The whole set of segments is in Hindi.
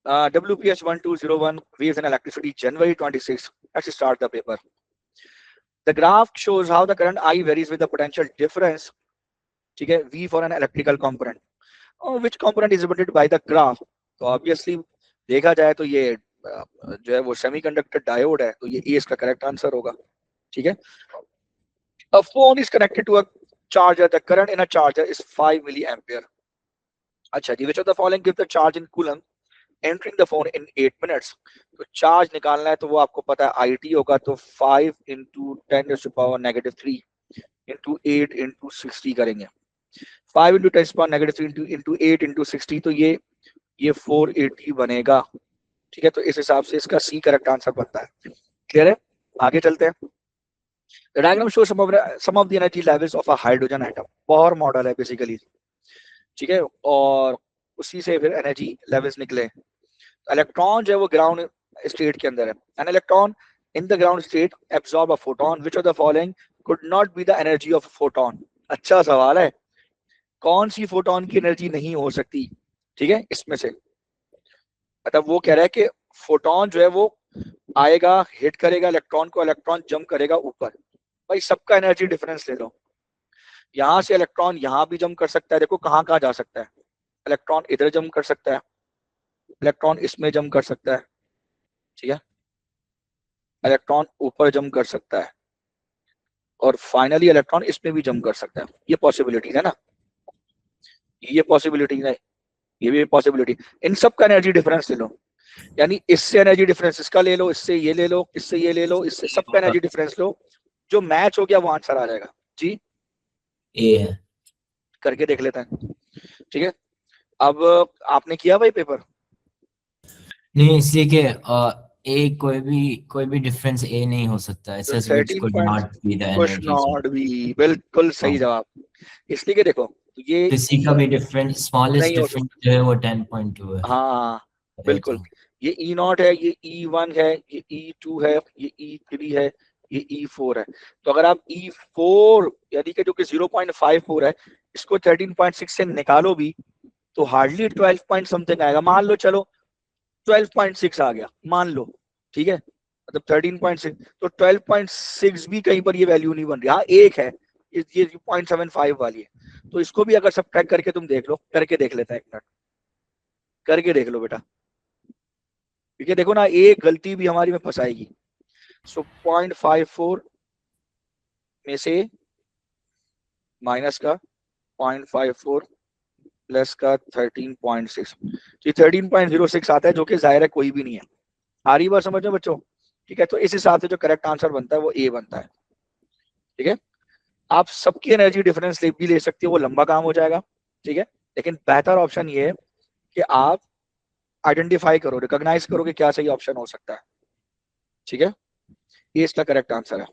WPH 1201 waves and electricity, January 26. Let's start the paper. The graph shows how the current I varies with the potential difference, ठीक है, V for an electrical component, which component is represented by the graph. तो obviously देखा जाए तो ये जो है वो सेमीकंडक्टर डायोड है, तो ये A इसका करेक्ट आंसर होगा, ठीक है. A phone is connected to a charger. The current in a charger is 5 milliampere. अच्छा जी, which of the following give the charge in coulomb entering the phone in 8 minutes. तो चार्ज निकालना है तो वो आपको पता है IT होगा, तो 5 into 10⁻³ into 8 into 60 करेंगे. 5 into 10⁻³ into 8 into 60, तो ये 480 बनेगा, ठीक है. तो इस हिसाब से इसका C करेक्ट आंसर बनता है. क्लियर है, आगे चलते हैं. The diagram shows some of the energy levels of a hydrogen atom. Bohr model है बेसिकली, ठीक है, और उसी से फिर एनर्जी लेवल्स निकले. इलेक्ट्रॉन जो है वो ग्राउंड स्टेट के अंदर है. An electron in the ground state absorb a photon. Which of the following could not be the energy of photon. अच्छा सवाल है, कौन सी फोटोन की एनर्जी नहीं हो सकती, ठीक है, इसमें से. मतलब वो कह रहा है कि फोटोन जो है वो आएगा, हिट करेगा इलेक्ट्रॉन को, इलेक्ट्रॉन जंप करेगा ऊपर. भाई सबका एनर्जी डिफरेंस ले लो. यहाँ से इलेक्ट्रॉन यहाँ भी जंप कर सकता है, देखो कहाँ कहाँ जा सकता है. इलेक्ट्रॉन इधर जंप कर सकता है, इलेक्ट्रॉन इसमें जंप कर सकता है, ठीक है, इलेक्ट्रॉन ऊपर जंप कर सकता है, और फाइनली इलेक्ट्रॉन इसमें भी जंप कर सकता है. ये पॉसिबिलिटी है ना, ये पॉसिबिलिटी है, ये भी पॉसिबिलिटी. इन सब का एनर्जी डिफरेंस ले लो, यानी इससे एनर्जी डिफरेंस इसका ले लो, इससे ये ले लो, इससे ये ले लो, इससे सबका एनर्जी डिफरेंस लो. जो मैच हो गया वो आंसर आ जाएगा. जी ए है, करके देख लेते हैं, ठीक है. अब आपने किया भाई पेपर? नहीं, इसलिए कि ए कोई भी डिफरेंस ए नहीं हो सकता. It says which could not be the energy. बिल्कुल सही जवाब. इसलिए कि देखो ये किसी का भी डिफरेंस, स्मॉलेस्ट नहीं हो डिफरेंस जो है वो 10.2 है. हाँ बिल्कुल. ये E0 है, ये E1 है, ये E2 है, ये E3 है, ये E4 है. तो अगर आप E4 यानी कि जो कि 0.54 है, इसको 13.6 से निकालो भी तो हार्डली 12 पॉइंट समथिंग आएगा. मान लो चलो 12.6 आ गया, मान लो, ठीक है, मतलब 13.6, तो 12.6 भी कहीं पर ये वैल्यू नहीं बन रही. हाँ एक है, ये 0.75 वाली है. तो इसको भी अगर सब्ट्रैक्ट करके तुम देख लो, करके देख लेता है, एक मिनट करके देख लो बेटा, क्योंकि देखो ना एक गलती भी हमारी में फंसाएगी. सो 0.54 में से माइनस का 0.54 प्लस का 13.6, तो 13.06 आता है, जो कि जाहिर है कोई भी नहीं है. आ रही बात समझ में बच्चों, ठीक है. तो इस हिसाब से जो करेक्ट आंसर बनता है वो ए बनता है, ठीक है. आप सबकी एनर्जी डिफरेंस भी ले सकते हो, वो लंबा काम हो जाएगा, ठीक है. लेकिन बेहतर ऑप्शन ये है कि आप आइडेंटिफाई करो, रिकॉग्नाइज करो कि क्या सही ऑप्शन हो सकता है, ठीक है. ये इसका करेक्ट आंसर है.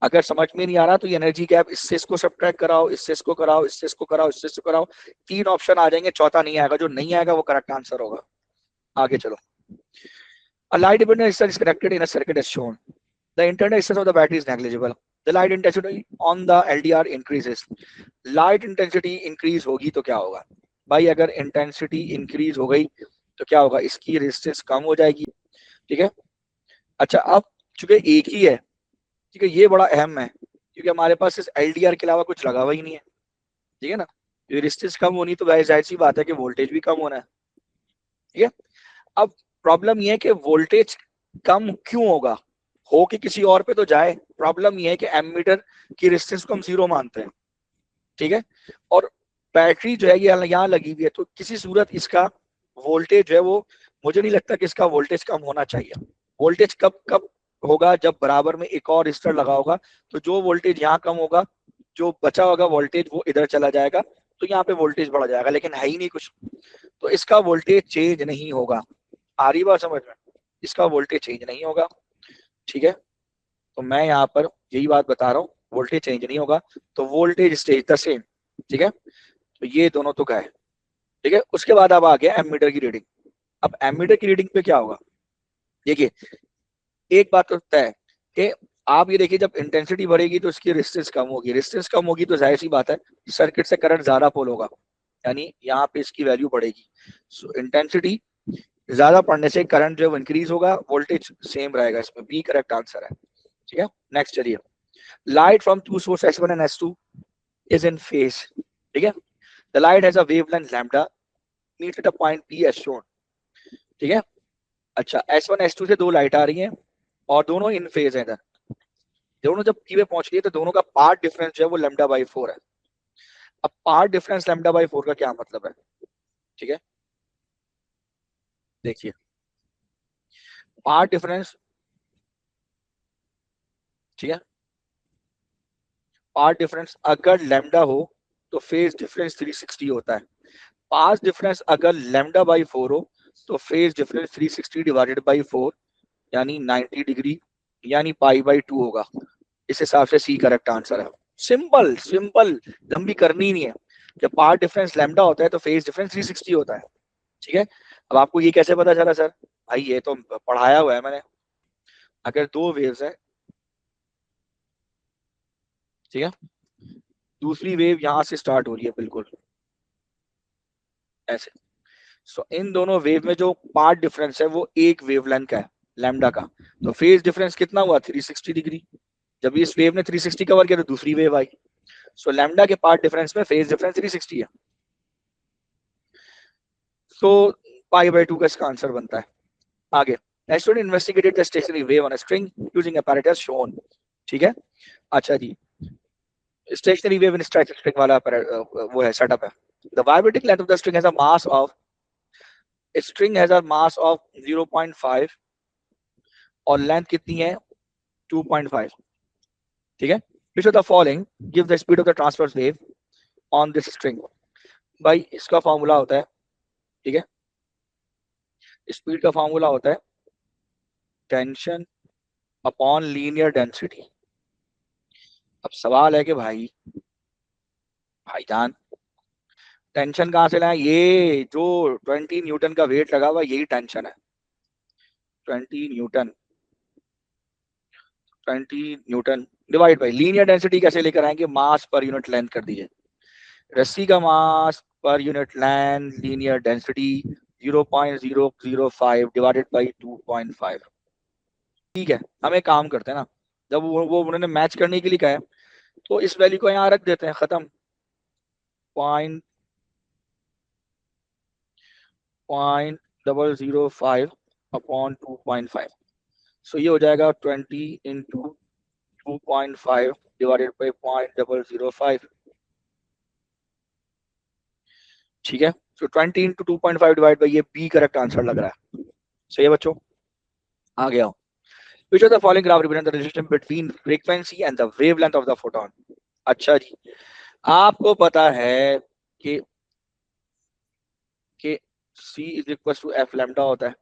अगर समझ में नहीं आ रहा तो ये एनर्जी गैप, इससे इसको सब्ट्रैक्ट कराओ, इससे इसको कराओ, इससे इसको कराओ, इससे इसको कराओ, 3 ऑप्शन आ जाएंगे, चौथा नहीं आएगा. जो नहीं आएगा वो करेक्ट आंसर होगा. आगे चलो. A light dependent resistor is connected in a circuit as shown. The internal resistance of the battery is negligible. The light intensity on the LDR increases. Light intensity increase होगी तो क्या होगा भाई? अगर intensity increase हो गई तो क्या होगा? इसकी resistance कम हो जाएगी, ठीक है. अच्छा, अब चूंकि एक ही है, ठीक है, ये बड़ा अहम है क्योंकि हमारे पास इस LDR के अलावा कुछ लगा हुआ ही नहीं है, ठीक है ना. रेजिस्टेंस कम होनी तो जाहिर सी बात है कि वोल्टेज भी कम होना है, ठीक है. अब प्रॉब्लम ये है कि वोल्टेज कम क्यों होगा, हो कि किसी और पे तो जाए. प्रॉब्लम ये है कि एमीटर की रेजिस्टेंस को हम 0 मानते हैं, ठीक है, और बैटरी जो है ये यहाँ लगी हुई है, तो किसी सूरत इसका वोल्टेज जो है वो, मुझे नहीं लगता कि इसका वोल्टेज कम होना चाहिए. वोल्टेज कब कब होगा? जब बराबर में एक और रेजिस्टर लगा होगा, तो जो वोल्टेज यहाँ कम होगा, जो बचा होगा वोल्टेज वो इधर चला जाएगा, तो यहाँ पे वोल्टेज बढ़ जाएगा. लेकिन है ही नहीं कुछ, तो इसका वोल्टेज चेंज नहीं होगा. आ रही बात समझ में? इसका वोल्टेज चेंज नहीं होगा, ठीक है. तो मैं यहाँ पर यही बात बता रहा हूँ, वोल्टेज चेंज नहीं होगा, तो वोल्टेज स्टेज द सेम, ठीक है. तो ये दोनों तो गए, ठीक है. उसके बाद अब आ गया एमीटर की रीडिंग. अब एमीटर की रीडिंग पे क्या होगा? देखिए एक बात तो तय है कि आप ये देखिए, जब इंटेंसिटी बढ़ेगी तो इसकी रेजिस्टेंस कम होगी, रेजिस्टेंस कम होगी तो जाहिर सी बात है सर्किट से करंट ज्यादा पुल होगा, यानी यहाँ पे इसकी वैल्यू बढ़ेगी. सो इंटेंसिटी ज्यादा पढ़ने से करंट जो इंक्रीज होगा, वोल्टेज सेम रहेगा। इसमें बी करेक्ट आंसर है। ठीक है, नेक्स्ट चलिए। Light from two source S1 and S2 is in phase. ठीक है, the light has a wavelength lambda meets at a point P as shown. ठीक है, अच्छा S1 S2 से दो लाइट आ रही हैं और दोनों इन फेज है। दोनों जब P पे पहुंच रही है तो दोनों का पार्ट डिफरेंस जो है वो λ/4 है। अब पार्ट डिफरेंस λ/4 का क्या मतलब है? ठीक है, देखिए पार्ट डिफरेंस, ठीक है, पार्ट डिफरेंस अगर लैम्डा हो तो फेज डिफरेंस 360 होता है। पाथ डिफरेंस अगर λ/4 हो तो फेज डिफरेंस 360 डिवाइडेड बाई 4 यानी 90 डिग्री यानी π/2 होगा। इस हिसाब से सी करेक्ट आंसर है। सिंपल सिंपल, लंबी करनी ही नहीं है। जब पार्ट डिफरेंस लैम्डा होता है तो फेज डिफरेंस 360 होता है। ठीक है, अब आपको ये कैसे पता चला सर? भाई ये तो पढ़ाया हुआ है मैंने। अगर दो वेव्स है, ठीक है, दूसरी वेव यहां से स्टार्ट हो रही है बिल्कुल ऐसे, सो इन दोनों वेव में जो पार्ट डिफरेंस है वो एक वेवलेंथ का है, लैम्डा का। तो फेज डिफरेंस कितना हुआ? 360 डिग्री। जब इस वेव ने 360 कवर किया तो दूसरी वेव आई, सो लैम्डा के पार्ट डिफरेंस में फेज डिफरेंस 360 है। तो π/2 का इसका आंसर बनता है। आगे, student investigated the stationary wave on a string using apparatus shown. ठीक है, अच्छा जी, स्टेशनरी वेव इन स्ट्रिंग वाला वो है सेटअप है। The vibrating length of the string has a mass of, string has a mass of 0.5 और लेंथ कितनी है? 2.5। ठीक है, which of the following give the speed of the transverse wave on this string? भाई इसका फॉर्मूला होता है, ठीक है, स्पीड का फॉर्मूला होता है टेंशन अपॉन लीनियर डेंसिटी। अब सवाल है कि भाईजान टेंशन कहां से लाए? ये जो 20 न्यूटन का वेट लगा हुआ यही टेंशन है। 20 Newton, 20 Newton divide by linear density कैसे लेकर आएंगे? मास पर यूनिट लेंथ कर दीजिए। रस्सी का mass per unit length linear density 0.005 divided by 2.5। ठीक है, हम एक काम करते हैं ना, जब वो उन्होंने मैच करने के लिए कहा है तो इस वैल्यू को यहाँ रख देते हैं, खत्म। 0.005 अपॉन 2.5, सो ये हो जाएगा 20 इंटू 2.5 डिवाइडेड बाई 0.005। ठीक है, सो 20 इंटू 2.5 डिवाइड बाई, ये बी करेक्ट आंसर लग रहा है। सही है बच्चों, आ गया। Which of the following graph represent the relationship between frequency and the wavelength of the photon? अच्छा जी, आपको पता है कि C is equal to F lambda होता है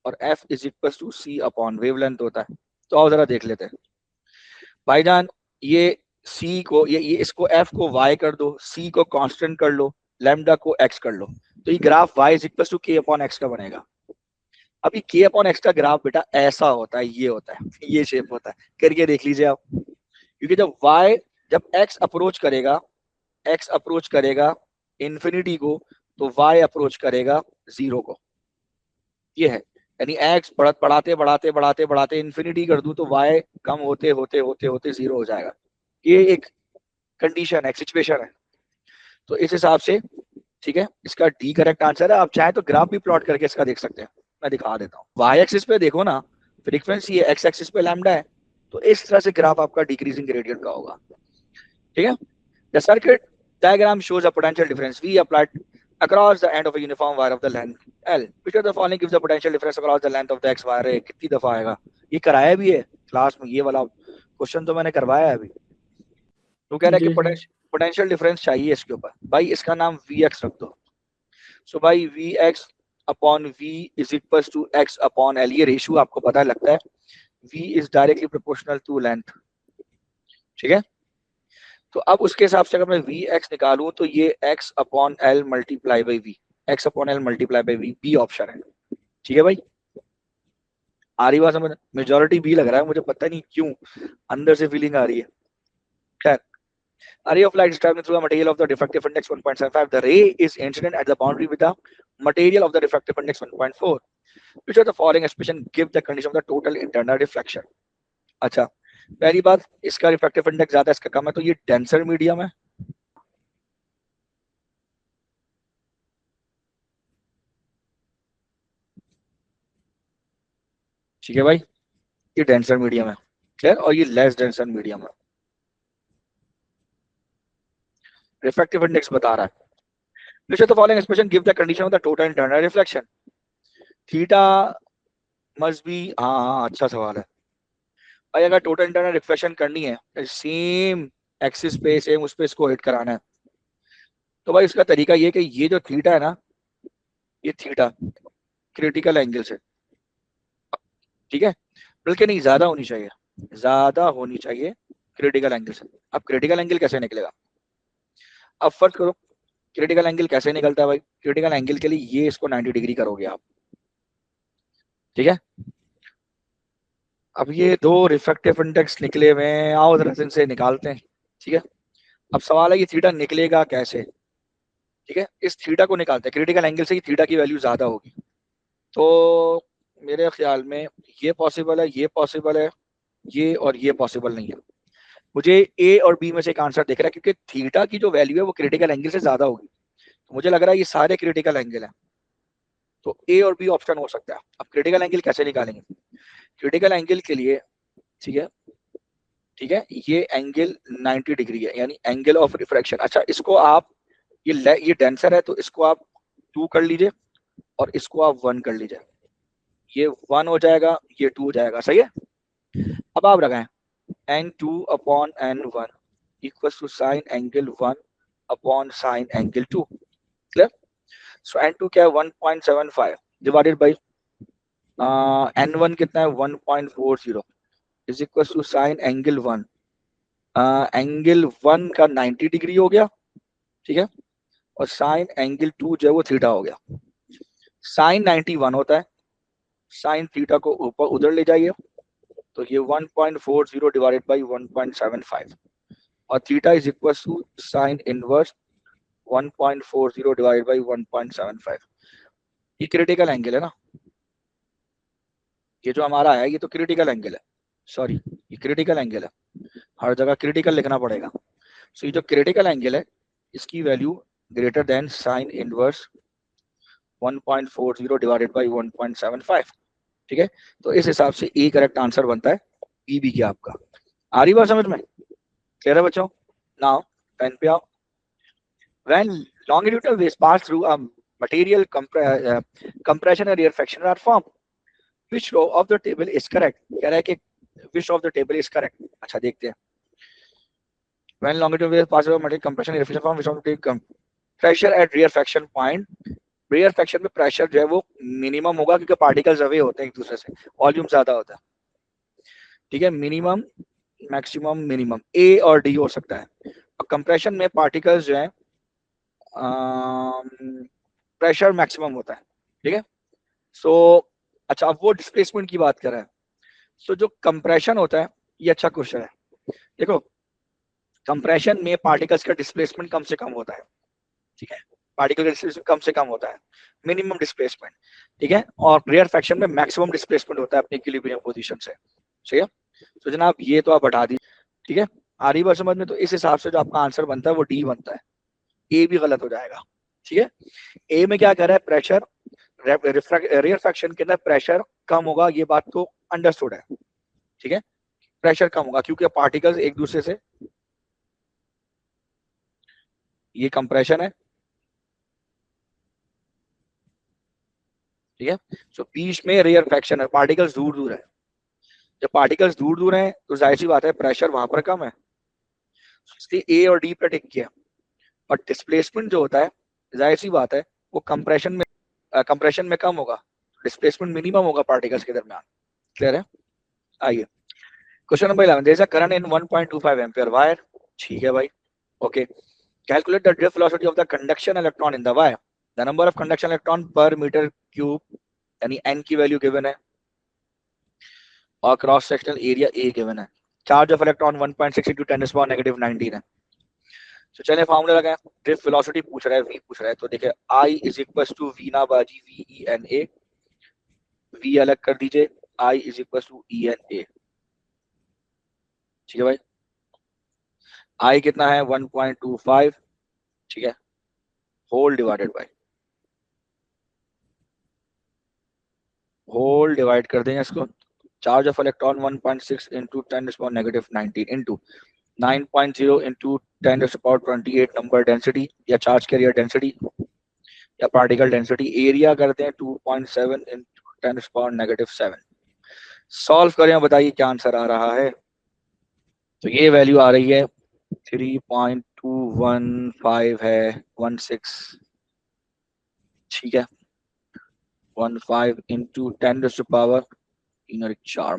और F is equal to C upon wavelength होता है। तो आओ जरा देख लेते हैं भाईजान। ये C को ये इसको F को Y कर दो, C को कांस्टेंट कर लो, लैम्डा को X कर लो, तो ये graph Y is equal to K upon X का बनेगा। अभी K अपॉन X का ग्राफ बेटा ऐसा होता है, ये होता है, ये शेप होता है, करके देख लीजिए आप। क्योंकि जब X अप्रोच करेगा इंफिनिटी को तो Y अप्रोच करेगा जीरो को। ये है, यानी X बढ़ाते बढ़ाते बढ़ाते बढ़ाते इंफिनिटी कर दूं तो Y कम होते होते होते होते जीरो हो जाएगा। ये एक कंडीशन है, सिचुएशन है। तो इस हिसाब से ठीक है, इसका डी करेक्ट आंसर है। आप चाहे तो ग्राफ भी प्लॉट करके इसका देख सकते हैं, मैं दिखा देता हूँ। वाई एक्सिस पे देखो ना फ्रीक्वेंसी है, एक्स एक्सिस पे लैम्डा है, तो इस तरह से ग्राफ आपका डिक्रीजिंग ग्रेडियंट का होगा। ठीक है, the circuit diagram shows a potential difference V applied across the end of a uniform wire of the length L. Which of the following gives the potential difference across the length of the X wire? कितनी दफा आएगा? ये कराया भी है क्लास में, ये वाला क्वेश्चन तो मैंने करवाया है अभी। तो कह रहा है कि पोटेंशियल डिफरेंस चाहिए इसके ऊपर। भाई इसका नाम Vx रख दो। सो भाई Vx upon V is equal to X upon L। ये रेशियो आपको पता लगता है, V is directly proportional to length. ठीक है, तो अब उसके हिसाब से अगर मैं Vx निकालूं तो ये X upon L multiply by V, X upon L multiply by V, B option है। ठीक है भाई, आ रही बात समझ? मेजोरिटी बी लग रहा है मुझे, पता नहीं क्यों अंदर से फीलिंग आ रही है। खैर, a ray of light is traveling through a material of the diffractive index 1.75. The ray is incident at the boundary with the material of the diffractive index 1.4. Which of the following expression give the condition of the total internal reflection? अच्छा, पहली बात, इसका रिफ्रैक्टिव इंडेक्स ज्यादा, इसका कम है, तो ये डेंसर मीडियम है। ठीक है भाई, ये डेंसर मीडियम है, क्लियर, और ये लेस डेंसर मीडियम है। रिफ्रैक्टिव इंडेक्स बता रहा है। Which of the following expression give the condition of the total internal reflection? Theta must be, हाँ अच्छा सवाल है भाई। अगर टोटल इंटरनल रिफ्लेक्शन करनी है सेम एक्सिस पे, सेम उस पे इसको हिट कराना है, तो भाई इसका तरीका ये कि ये जो थीटा है ना, ये थीटा क्रिटिकल एंगल से, ठीक है, बल्कि नहीं ज्यादा होनी चाहिए, ज्यादा होनी चाहिए क्रिटिकल एंगल से। अब क्रिटिकल एंगल कैसे निकलेगा? अब फर्क करो, क्रिटिकल एंगल कैसे निकलता है भाई? क्रिटिकल एंगल के लिए ये इसको 90 डिग्री करोगे आप, ठीक है। अब ये दो रिफ्रैक्टिव इंडेक्स निकले हुए हैं, आओ जरा इनसे निकालते हैं, ठीक है। अब सवाल है ये थीटा निकलेगा कैसे, ठीक है। इस थीटा को निकालते हैं, क्रिटिकल एंगल से ही थीटा की वैल्यू ज्यादा होगी, तो मेरे ख्याल में ये पॉसिबल है, ये पॉसिबल है, ये और ये पॉसिबल नहीं है। मुझे ए और बी में से एक आंसर दिख रहा है, क्योंकि थीटा की जो वैल्यू है वो क्रिटिकल एंगल से ज्यादा होगी, तो मुझे लग रहा है ये सारे क्रिटिकल एंगल हैं, तो ए और बी ऑप्शन हो सकता है। अब क्रिटिकल एंगल कैसे निकालेंगे? क्रिटिकल एंगल के लिए, ठीक है, ठीक है, ये एंगल 90 डिग्री है, यानी एंगल ऑफ रिफ्रैक्शन। अच्छा, इसको आप ये डेंसर है, तो इसको आप 2 कर लीजिए और इसको आप 1 कर लीजिए, ये 1 हो जाएगा, ये 2 हो जाएगा, सही है। अब आप लगाएं n2 upon n1 equals to sine angle 1 upon sine angle 2, clear. So n2 क्या है? 1.75 डिवाइडेड बाई n1 कितना है? 1.40 is equal to sine angle 1, angle 1 का 90 डिग्री हो गया, ठीक है, और साइन एंगल 2 जो है वो थीटा हो गया। साइन 91 होता है, साइन थीटा को ऊपर उधर ले जाइए, तो ये 1.40 डिवाइडेड बाई 1.75, और theta is equal to sine inverse 1.40 divided by 1.75। ये क्रिटिकल एंगल है ना, ये जो हमारा है ये तो क्रिटिकल एंगल है, सॉरी ये क्रिटिकल एंगल है, हर जगह क्रिटिकल लिखना पड़ेगा। सो ये जो क्रिटिकल एंगल है इसकी value greater than sign inverse 1.40 divided by 1.75, ठीक है। तो इस हिसाब से ए करेक्ट आंसर बनता है बी बी क्या आपका। आ रही बात समझ में? क्लियर है बच्चों? नाउ पेन पे आओ। When longitudinal waves pass through a material compression and rarefaction are formed, which row of the table is correct? कह रहा है कि which of the table is correct? अच्छा देखते हैं। When longitudinal waves pass through a material compression and rarefaction form, which of the table pressure at rarefaction point, rarefaction में प्रेशर जो है वो मिनिमम होगा, क्योंकि पार्टिकल्स अवे होते हैं एक दूसरे से, वॉल्यूम ज्यादा होता है, ठीक है। मिनिमम, मैक्सिमम, मिनिमम, ए और डी हो सकता है। और कंप्रेशन में पार्टिकल्स जो है प्रेशर मैक्सिमम होता है, ठीक है। सो अच्छा, अब वो डिस्प्लेसमेंट की बात कर रहे हैं। सो जो कंप्रेशन होता है, ये अच्छा क्वेश्चन है। देखो, कंप्रेशन में पार्टिकल्स का डिस्प्लेसमेंट कम से कम होता है, ठीक है, पार्टिकल का डिस्प्लेसमेंट कम से कम होता है, मिनिमम डिस्प्लेसमेंट, ठीक है। और रेयरफैक्शन में मैक्सिमम डिस्प्लेसमेंट होता है अपने इक्विलिब्रियम पोजीशन से, ठीक है। तो जनाब ये तो आप हटा दीजिए, ठीक है। आ रही बात समझ में? तो इस हिसाब से जो आपका आंसर बनता है वो डी बनता है, ए भी गलत हो जाएगा, ठीक है। ए में क्या कर रहा है? प्रेशर, रेयरफैक्शन के अंदर प्रेशर कम होगा, ये बात तो अंडरस्टूड है, ठीक है। प्रेशर कम होगा क्योंकि पार्टिकल्स एक दूसरे से, ये कंप्रेशन है, ठीक है। सो बीच में रेयरफैक्शन है, पार्टिकल्स दूर दूर है। जब पार्टिकल्स दूर दूर हैं तो जाहिर सी बात है प्रेशर वहां पर कम है, इसलिए ए और डी पर टिक किया। और डिस्प्लेसमेंट जो होता है जाहिर सी बात है वो कंप्रेशन में कम होगा, डिस्प्लेसमेंट मिनिमम होगा पार्टिकल्स के दरमियान, क्लियर है। आइए question number 11, there is a current in 1.25 ampere wire, ठीक है भाई, okay. Calculate the drift velocity of the conduction electron in the wire, the number of conduction electron per metre cube, यानी n की वैल्यू गिवन है, और cross sectional area A given है। चार्ज ऑफ इलेक्ट्रॉन 1.6 into 10⁻⁻19 है। तो चलिए फार्मूला लगाएं। ड्रिफ्ट वेलोसिटी पूछ रहा है, v पूछ रहा है, तो देखिए I is equal to v ना बाजी v e n a V अलग कर दीजिए, I is equal to E N A. ठीक है भाई, I कितना है 1.25, ठीक है, whole divided by, whole divide कर देंगे इसको, charge of electron 1.6 into 10⁻⁻19 into 9.0 into 10⁻28 number density या चार्ज कैरियर डेंसिटी या पार्टिकल डेंसिटी, एरिया करते हैं 2.7 इंटू 10⁻⁻7। सॉल्व करें, बताइए क्या आंसर आ रहा है। तो ये वैल्यू आ रही है 3.215 है 16, ठीक है, 15 इंटू 10⁻⁴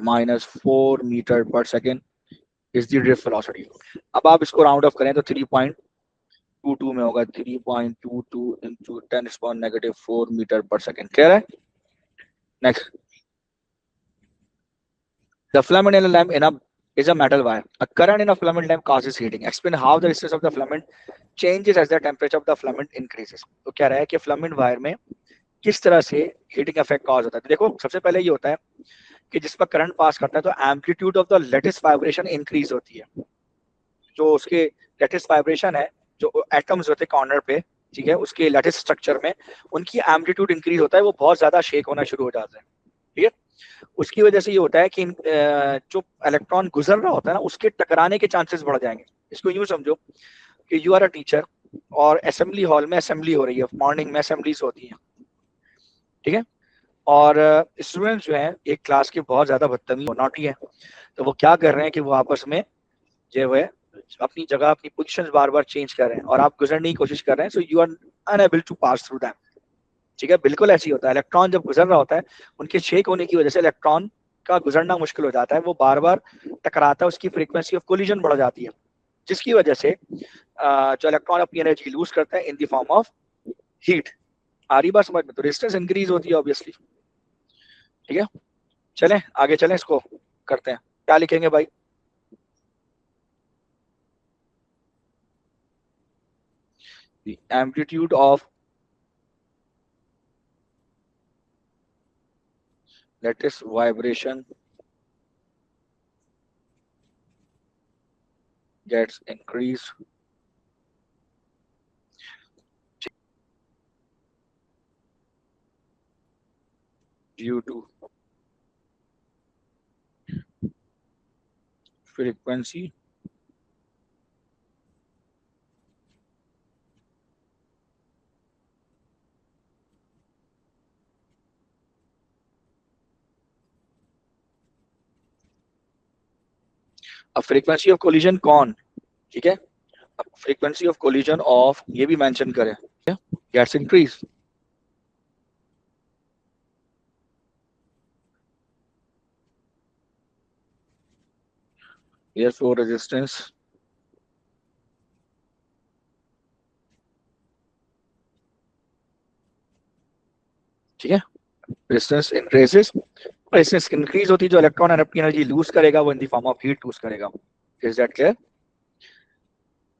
माइनस 4 मीटर पर second is the drift velocity. अब आप इसको राउंड ऑफ करें तो 3.22 में होगा, 3.22 इंटू 10⁻⁻4 मीटर पर सेकेंड। क्लियर है? Next, the filament in a lamp in a is a metal wire. A current in a filament lamp causes heating. Explain how the resistance of the filament changes as the temperature of the filament increases. तो क्या रहा है कि फिलामेंट वायर में किस तरह से हीटिंग इफेक्ट कॉज होता है। देखो सबसे पहले ये होता है कि जिस पर करंट पास करता है तो amplitude of the latest vibration increase होती है। जो उसके लेटेस्ट वाइब्रेशन है, जो एटम्स होते हैं कॉर्नर पे, ठीक है, उसके लेटेस्ट स्ट्रक्चर में उनकी एम्पलीट्यूड इंक्रीज होता है, वो बहुत ज्यादा शेक होना शुरू हो जाते हैं। ठीक है, उसकी वजह से ये होता है कि जो इलेक्ट्रॉन गुजर रहा होता है ना, उसके टकराने के चांसेस बढ़ जाएंगे। इसको यूं समझो कि यू आर अ टीचर और असेंबली हॉल में असेंबली हो रही है, मॉर्निंग में असेंबलीज होती हैं, ठीक है, और स्टूडेंट्स जो हैं एक क्लास के बहुत ज्यादा बदतमीज नॉटी है, तो वो क्या कर रहे हैं कि वो आपस में जो है अपनी जगह अपनी पोजीशंस बार बार चेंज कर रहे हैं और आप गुजरने की कोशिश कर रहे हैं, so you are unable to pass through them. ठीक है, बिल्कुल ऐसे ही होता है, इलेक्ट्रॉन जब गुजर रहा होता है उनके शेक होने की वजह से इलेक्ट्रॉन का गुजरना मुश्किल हो जाता है, वो बार बार टकराता है, उसकी फ्रीक्वेंसी ऑफ कोलिजन बढ़ जाती है, जिसकी वजह से जो इलेक्ट्रॉन अपनी एनर्जी लूज करता है in the form of heat. आ रही बात समझ में? तो रेजिस्टेंस इंक्रीज होती है ऑब्वियसली। ठीक है, चलें आगे चलें, इसको करते हैं। क्या लिखेंगे भाई? the amplitude of lattice vibration gets increased due to frequency अब फ्रीक्वेंसी ऑफ कोलिजन कौन, ठीक है, अब फ्रीक्वेंसी ऑफ कोलिजन ऑफ ये भी मेंशन करें, गेट्स इंक्रीज। therefore resistance ठीक है, रेजिस्टेंस इंक्रीजेस, रेजिस्टेंस इंक्रीज होती है, जो इलेक्ट्रॉन अपनी एनर्जी लूज करेगा वो in the form of heat lose करेगा। Is that clear?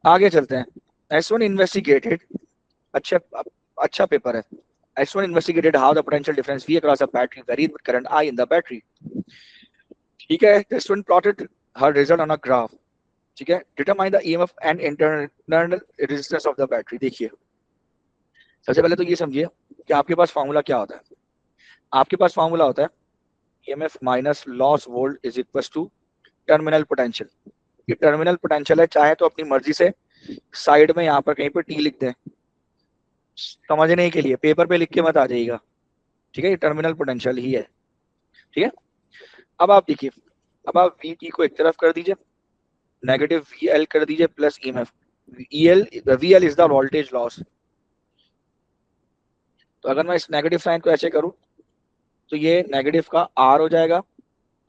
आगे चलते हैं। S1 इन्वेस्टिगेटेड, अच्छा पेपर है। S1 investigated how the potential difference V across a battery varied with current I in the battery. ठीक है, the student plotted her result on a graph. ठीक है, determine the EMF and internal resistance of the battery. देखिए सबसे पहले तो ये समझिए कि आपके पास फार्मूला क्या होता है। आपके पास फार्मूला होता है EMF minus loss volt is equal to terminal potential. ये टर्मिनल पोटेंशियल है, चाहे तो अपनी मर्जी से साइड में यहाँ पर कहीं पर टी लिख दें, समझने के लिए पेपर पे लिख के मत आ जाइएगा। ठीक है, ये टर्मिनल पोटेंशियल ही है। ठीक है, अब आप देखिए, अब आप वी टी को एक तरफ कर दीजिए, नेगेटिव वी एल कर दीजिए plus EMF V L is the voltage loss. तो अगर मैं इस नेगेटिव साइन को ऐसे करूं तो ये नेगेटिव का आर हो जाएगा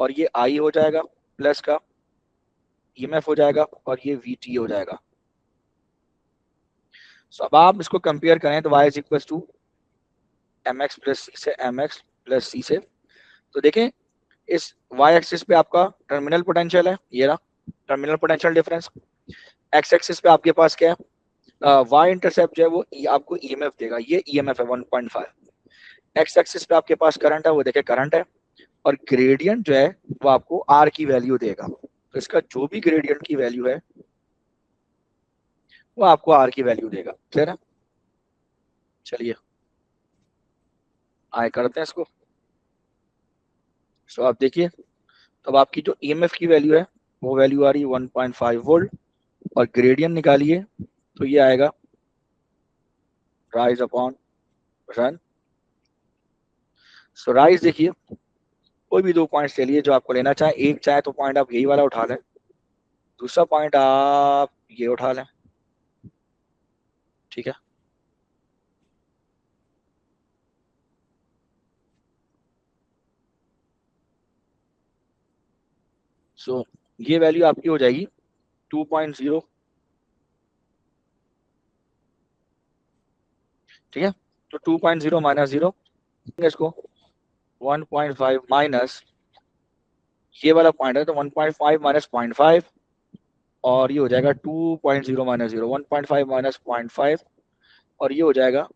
और ये आई हो जाएगा, प्लस का ईएमएफ हो जाएगा और ये वी टी हो जाएगा। सो अब आप इसको कंपेयर करें तो y is equal to M X plus C से एम एक्स प्लस सी से, तो देखें इस y एक्सिस पे आपका टर्मिनल पोटेंशियल है, ये रहा terminal potential difference. x axis पे आपके पास क्या है, y इंटरसेप्ट जो है वो आपको ईएमएफ देगा, ये ईएमएफ है 1.5। एक्स एक्सिस पे आपके पास करंट है, वो देखे करंट है, और ग्रेडियंट जो है वो आपको आर की वैल्यू देगा। तो इसका जो भी ग्रेडियंट की वैल्यू है वो आपको आर की वैल्यू देगा। क्लियर है? चलिए आए करते हैं इसको। सो आप देखिए, तो आपकी जो ईएमएफ की वैल्यू है वो वैल्यू आ रही है 1.5 वोल्ट, और ग्रेडियंट निकालिए तो ये आएगा राइज अपॉन रन। सो राइज देखिए, कोई भी दो पॉइंट्स ले लिए जो आपको लेना चाहे, एक चाहे तो पॉइंट आप यही वाला उठा लें, दूसरा पॉइंट आप ये उठा लें। ठीक है, सो ये वैल्यू आपकी हो जाएगी 2.0। ठीक है, तो 2.0 माइनस जीरो, इसको 1.5 माइनस ये वाला पॉइंट है तो 1.5 माइनस 0.5, और ये हो जाएगा 2.0 माइनस जीरो, 1.5 माइनस 0.5, और ये हो जाएगा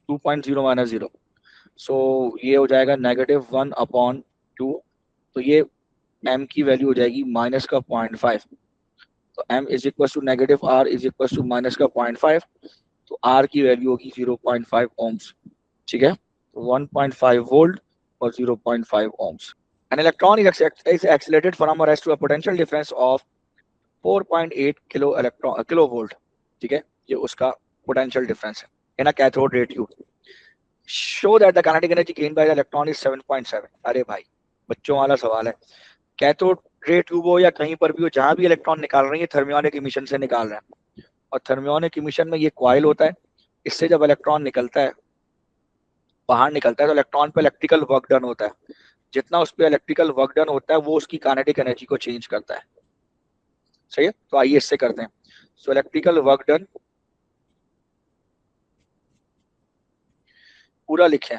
2.0 माइनस जीरो। सो ये हो जाएगा -1/2। तो ये m की वैल्यू हो जाएगी माइनस का 0.5। तो m is equal to negative r is equal to minus का 0.5। तो r की वैल्यू होगी 0.5 ओम्स। ठीक है, तो 1.5 वोल्ट और 0.5 ohms. An electron is accelerated from a rest to a potential difference of 4.8 kilovolt. ठीक है, ये उसका पोटेंशियल डिफरेंस है in a cathode ray tube. Show that the kinetic energy gained by the electron is 7.7। अरे भाई, बच्चों वाला सवाल है। कैथोड रे ट्यूब हो या कहीं पर भी हो, जहां भी इलेक्ट्रॉन निकाल रहे हैं, ये थर्मियोनिक इमिशन से निकाल रहे हैं। और थर्मियोनिक इमिशन में ये कॉइल होता है, इससे जब इलेक्ट्रॉन निकलता है, बाहर निकलता है, तो इलेक्ट्रॉन पे इलेक्ट्रिकल वर्क डन होता है। जितना उस पर इलेक्ट्रिकल वर्क डन होता है वो उसकी काइनेटिक एनर्जी को चेंज करता है। सही है, तो आइए इससे करते हैं। सो इलेक्ट्रिकल वर्क डन पूरा लिखें।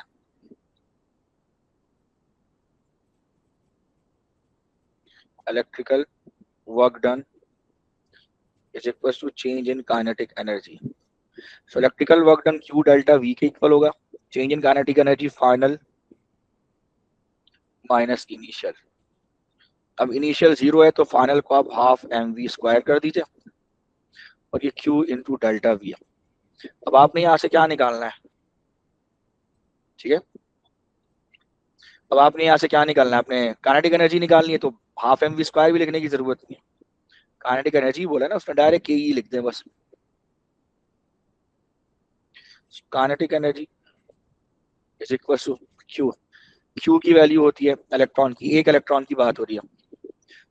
Electrical work done is equal to change in kinetic energy. So electrical work done Q delta V के इक्वल होगा, change in kinetic energy final minus initial. अब इनिशियल 0 है तो फाइनल को आप हाफ mv स्क्वायर कर दीजिए, और ये Q इंटू डेल्टा V है। अब आपने यहाँ से क्या निकालना है? ठीक है, अब आपने यहाँ से क्या निकालना है? अपने काइनेटिक एनर्जी निकालनी है, तो हाफ mv स्क्वायर भी लिखने की जरूरत नहीं है, काइनेटिक एनर्जी बोला ना उसने, डायरेक्ट के ई लिख दें बस। Kinetic energy is equal to Q. Q की वैल्यू होती है इलेक्ट्रॉन की, एक इलेक्ट्रॉन की बात हो रही है।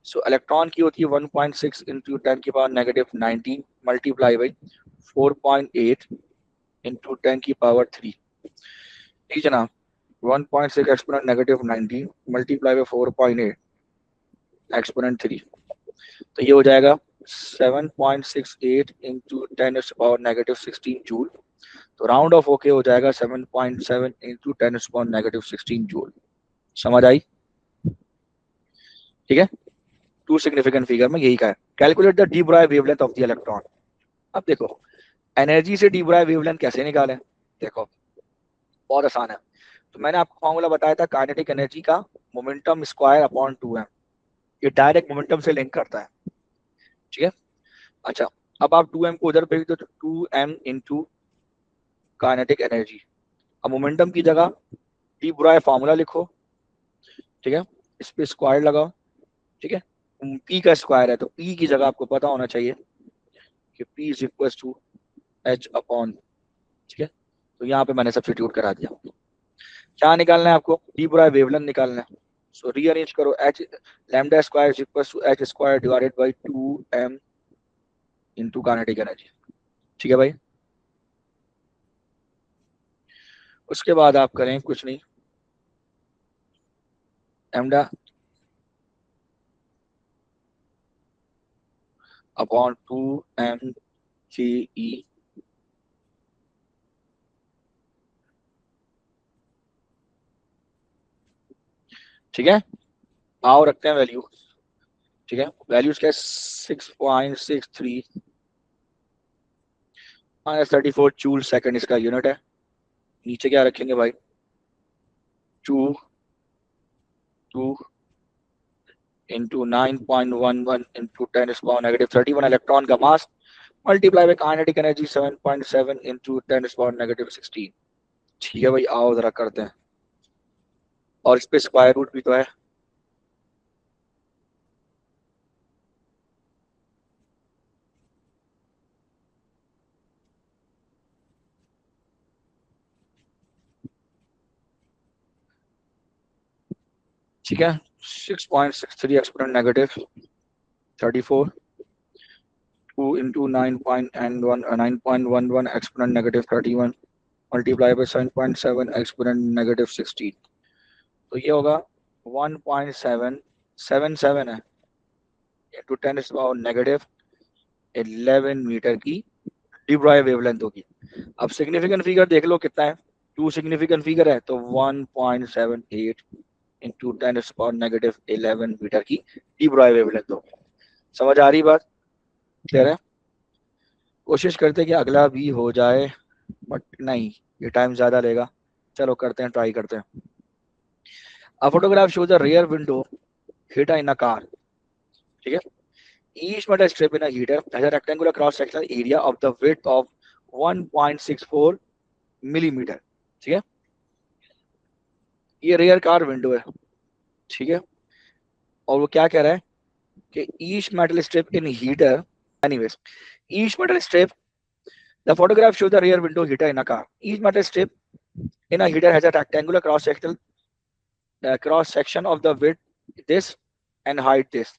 सो इलेक्ट्रॉन की होती है 1.6 इंटू 10 की पावर -19 मल्टीप्लाई बाई 4.8 इंटू 10 की पावर 3। ठीक है ना, 1.6 एक्सपोनेंट -19 मल्टीप्लाई बाई 4.8 एक्सपोनेंट 3। तो ये हो जाएगा 7.68 इंटू 10 पावर -16 जूल। तो राउंड ऑफ होके हो जाएगा 7.7 इंटू 10 पावर -16 जूल। समझ आई? ठीक है, टू सिग्निफिकेंट फिगर में यही का है। Calculate the de Broglie wavelength of the electron. अब देखो, एनर्जी से डी ब्राय वेवलेंथ कैसे निकालें? देखो बहुत आसान है। तो मैंने आपको फॉर्मूला बताया था काइनेटिक एनर्जी का, मोमेंटम स्क्वायर अपॉन 2m। ये डायरेक्ट मोमेंटम से लिंक करता है। ठीक है, अच्छा, अब आप 2m को उधर भेज दो तो 2m इंटू काइनेटिक एनर्जी। अब मोमेंटम की जगह डी ब्राय फॉर्मूला लिखो। ठीक है, इस पे स्क्वायर लगाओ। ठीक है, पी का स्क्वायर है तो पी की जगह आपको पता होना चाहिए कि P is equal to H upon. ठीक है, तो यहाँ पे मैंने सब्स्टिट्यूट करा दिया। क्या निकालना है आपको? डी ब्राय वेवलेंथ निकालना है। सो रीअरेंज करो, H lambda square is equal to H square divided by 2m into kinetic energy. ठीक है भाई, उसके बाद आप करें कुछ नहीं, लैम्डा अपॉन 2m के ई। ठीक है, आओ रखते हैं वैल्यू। ठीक है, वैल्यूज क्या है 6.63 -34 जूल सेकंड इसका यूनिट है। नीचे क्या रखेंगे भाई, 2 into 9.11 into 10 is power negative 31 electron का मास multiply by kinetic energy 7.7 into 10 is power negative 16। ठीक है भाई, आओ जरा करते हैं, और इस पे स्क्वायर रूट भी तो है। ठीक है, 6.63 exponent negative 34 2 into 9.11 exponent negative 31 multiplied by 7.7 exponent negative 16। तो ये होगा 1.777 है into 10 is power negative 11 metre की डी ब्रॉय वेवलेंथ होगी। अब सिग्निफिकेंट फिगर देख लो कितना है, 2 सिग्निफिकेंट फिगर है तो 1.78 into 10 is power negative 11 metre की डी ब्रॉय वेवलेंथ होगी। समझ आ रही बात, क्लियर है? कोशिश करते कि अगला भी हो जाए, बट नहीं, ये टाइम ज्यादा लेगा। चलो करते हैं, ट्राई करते हैं। A photograph shows a rear window heater in a car। ठीक है, each metal strip in a heater has a rectangular cross sectional area of the width of 1.64 millimetre. ठीक है, ये रेयर कार विंडो है। ठीक है, और वो क्या कह रहा है कि each metal strip in heater, anyways, each metal strip, the photograph shows the rear window heater in a car, each metal strip in a heater has a rectangular cross section of the width this and height this,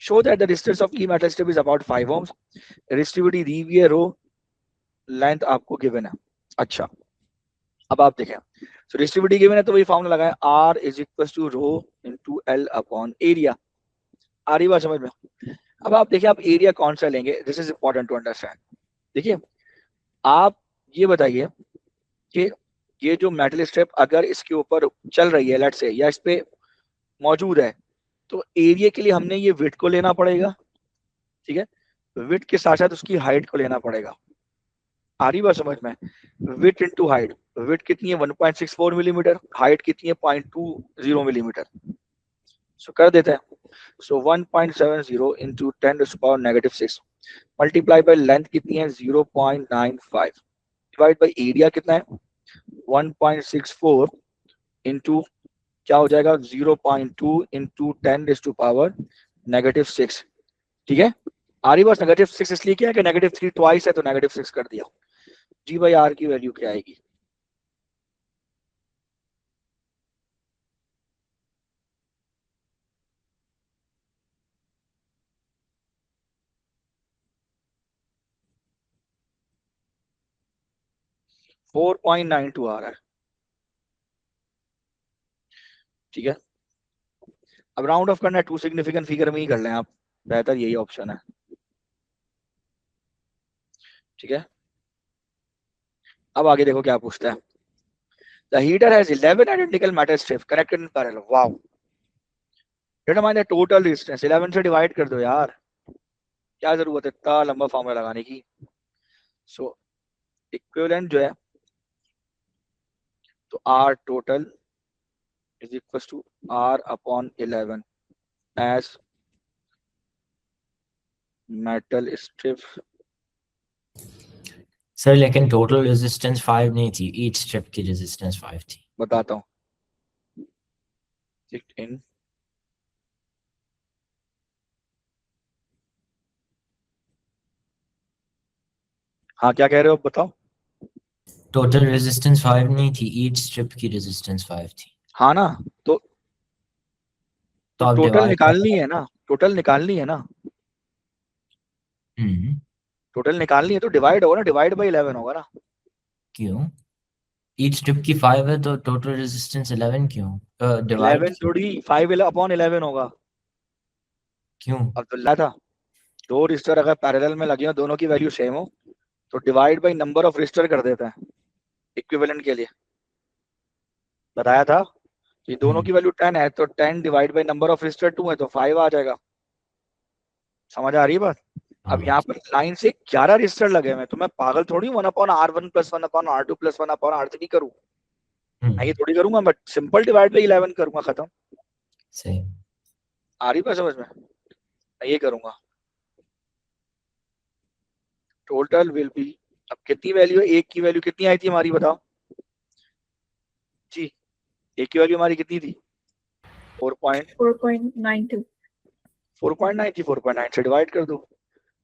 show that the distance of each metal strip is about 5 ohms, resistivity दी हुई है, रो लेंथ आपको गिवन है। अच्छा, अब आप देखें, सो रेसिस्टिविटी गिवन है तो वही फॉर्मूला लगाएं, R is equal to rho into L upon area. आ रही बात समझ में? अब आप देखिए, आप एरिया कौन सा लेंगे, this is important to understand. देखिए, आप ये बताइए कि ये जो मेटल स्ट्रिप अगर इसके ऊपर चल रही है, लेट्स से, या इस पे मौजूद है, तो एरिया के लिए हमने ये विड्थ को लेना पड़ेगा। ठीक है, विड्थ के साथ साथ उसकी हाइट को लेना पड़ेगा। आ रही बात समझ में? विड्थ इनटू हाइट, विड्थ कितनी है 1.64 मिलीमीटर, हाइट कितनी है 0.20 मिलीमीटर। सो कर देते हैं, सो 1.70 into 10 power negative 6 multiply by length कितनी है 0.95 डिवाइड बाय एरिया कितना है 1.64 इंटू क्या हो जाएगा 0.2 इंटू 10 टू पावर नेगेटिव 6। ठीक है, आ रही बात? नेगेटिव 6 इसलिए क्या है कि नेगेटिव 3 ट्वाइस है तो नेगेटिव 6 कर दिया। जी बाई आर की वैल्यू क्या आएगी? फोर 4.92 आ रहा है। ठीक है, अब राउंड ऑफ करना है, 2 सिग्निफिकेंट फिगर में ही कर लें आप, बेहतर यही ऑप्शन है। ठीक है, अब आगे देखो क्या पूछता है। The heater has 11 identical metal strips connected in parallel. Wow. Determine the total resistance. 11 से डिवाइड कर दो यार, क्या जरूरत है इतना लंबा फॉर्मूला लगाने की। सो इक्विवेलेंट जो है तो R total is equals to R upon 11 as metal strip। Sir लेकिन टोटल रेजिस्टेंस 5 नहीं थी, ईच स्ट्रिप की रेजिस्टेंस 5 थी। बताता हूँ, इन हाँ क्या कह रहे हो बताओ? टोटल रेजिस्टेंस 5 नहीं थी, ईच स्ट्रिप की रेजिस्टेंस 5 थी। हाँ ना, तो आप टोटल डिवाइड निकालनी है ना, टोटल निकालनी है ना, टोटल निकालनी है तो डिवाइड होगा ना, डिवाइड बाई 11 होगा ना। क्यों? ईच स्ट्रिप की 5 है तो टोटल रेजिस्टेंस 11 क्यों? डिवाइड 11 थोड़ी 5 अपॉन 11 होगा। क्यों? अब्दुल्ला था, दो रजिस्टर अगर पैरेलल में लगे हो, दोनों की वैल्यू सेम हो, तो divide by number of register कर देते हैं इक्विवेलेंट के लिए। बताया था, ये दोनों की वैल्यू 10 है तो 10 divide by number of register 2 है तो 5 आ जाएगा। समझ आ रही है बात? अब यहाँ पर लाइन से 11 रजिस्टर लगे हुए हैं, तो मैं पागल थोड़ी 1/R1 + 1/R2 + 1/R3 करूँ। मैं ये थोड़ी करूंगा, बट सिंपल डिवाइड बाई 11 करूंगा, खत्म। सही। आ रही बात समझ में? मैं ये करूंगा, टोटल विल बी, अब कितनी वैल्यू है, एक की वैल्यू कितनी आई थी हमारी, बताओ जी। एक की वैल्यू हमारी कितनी थी? 4.92। 4.9 थी, 4.9 से डिवाइड कर दो।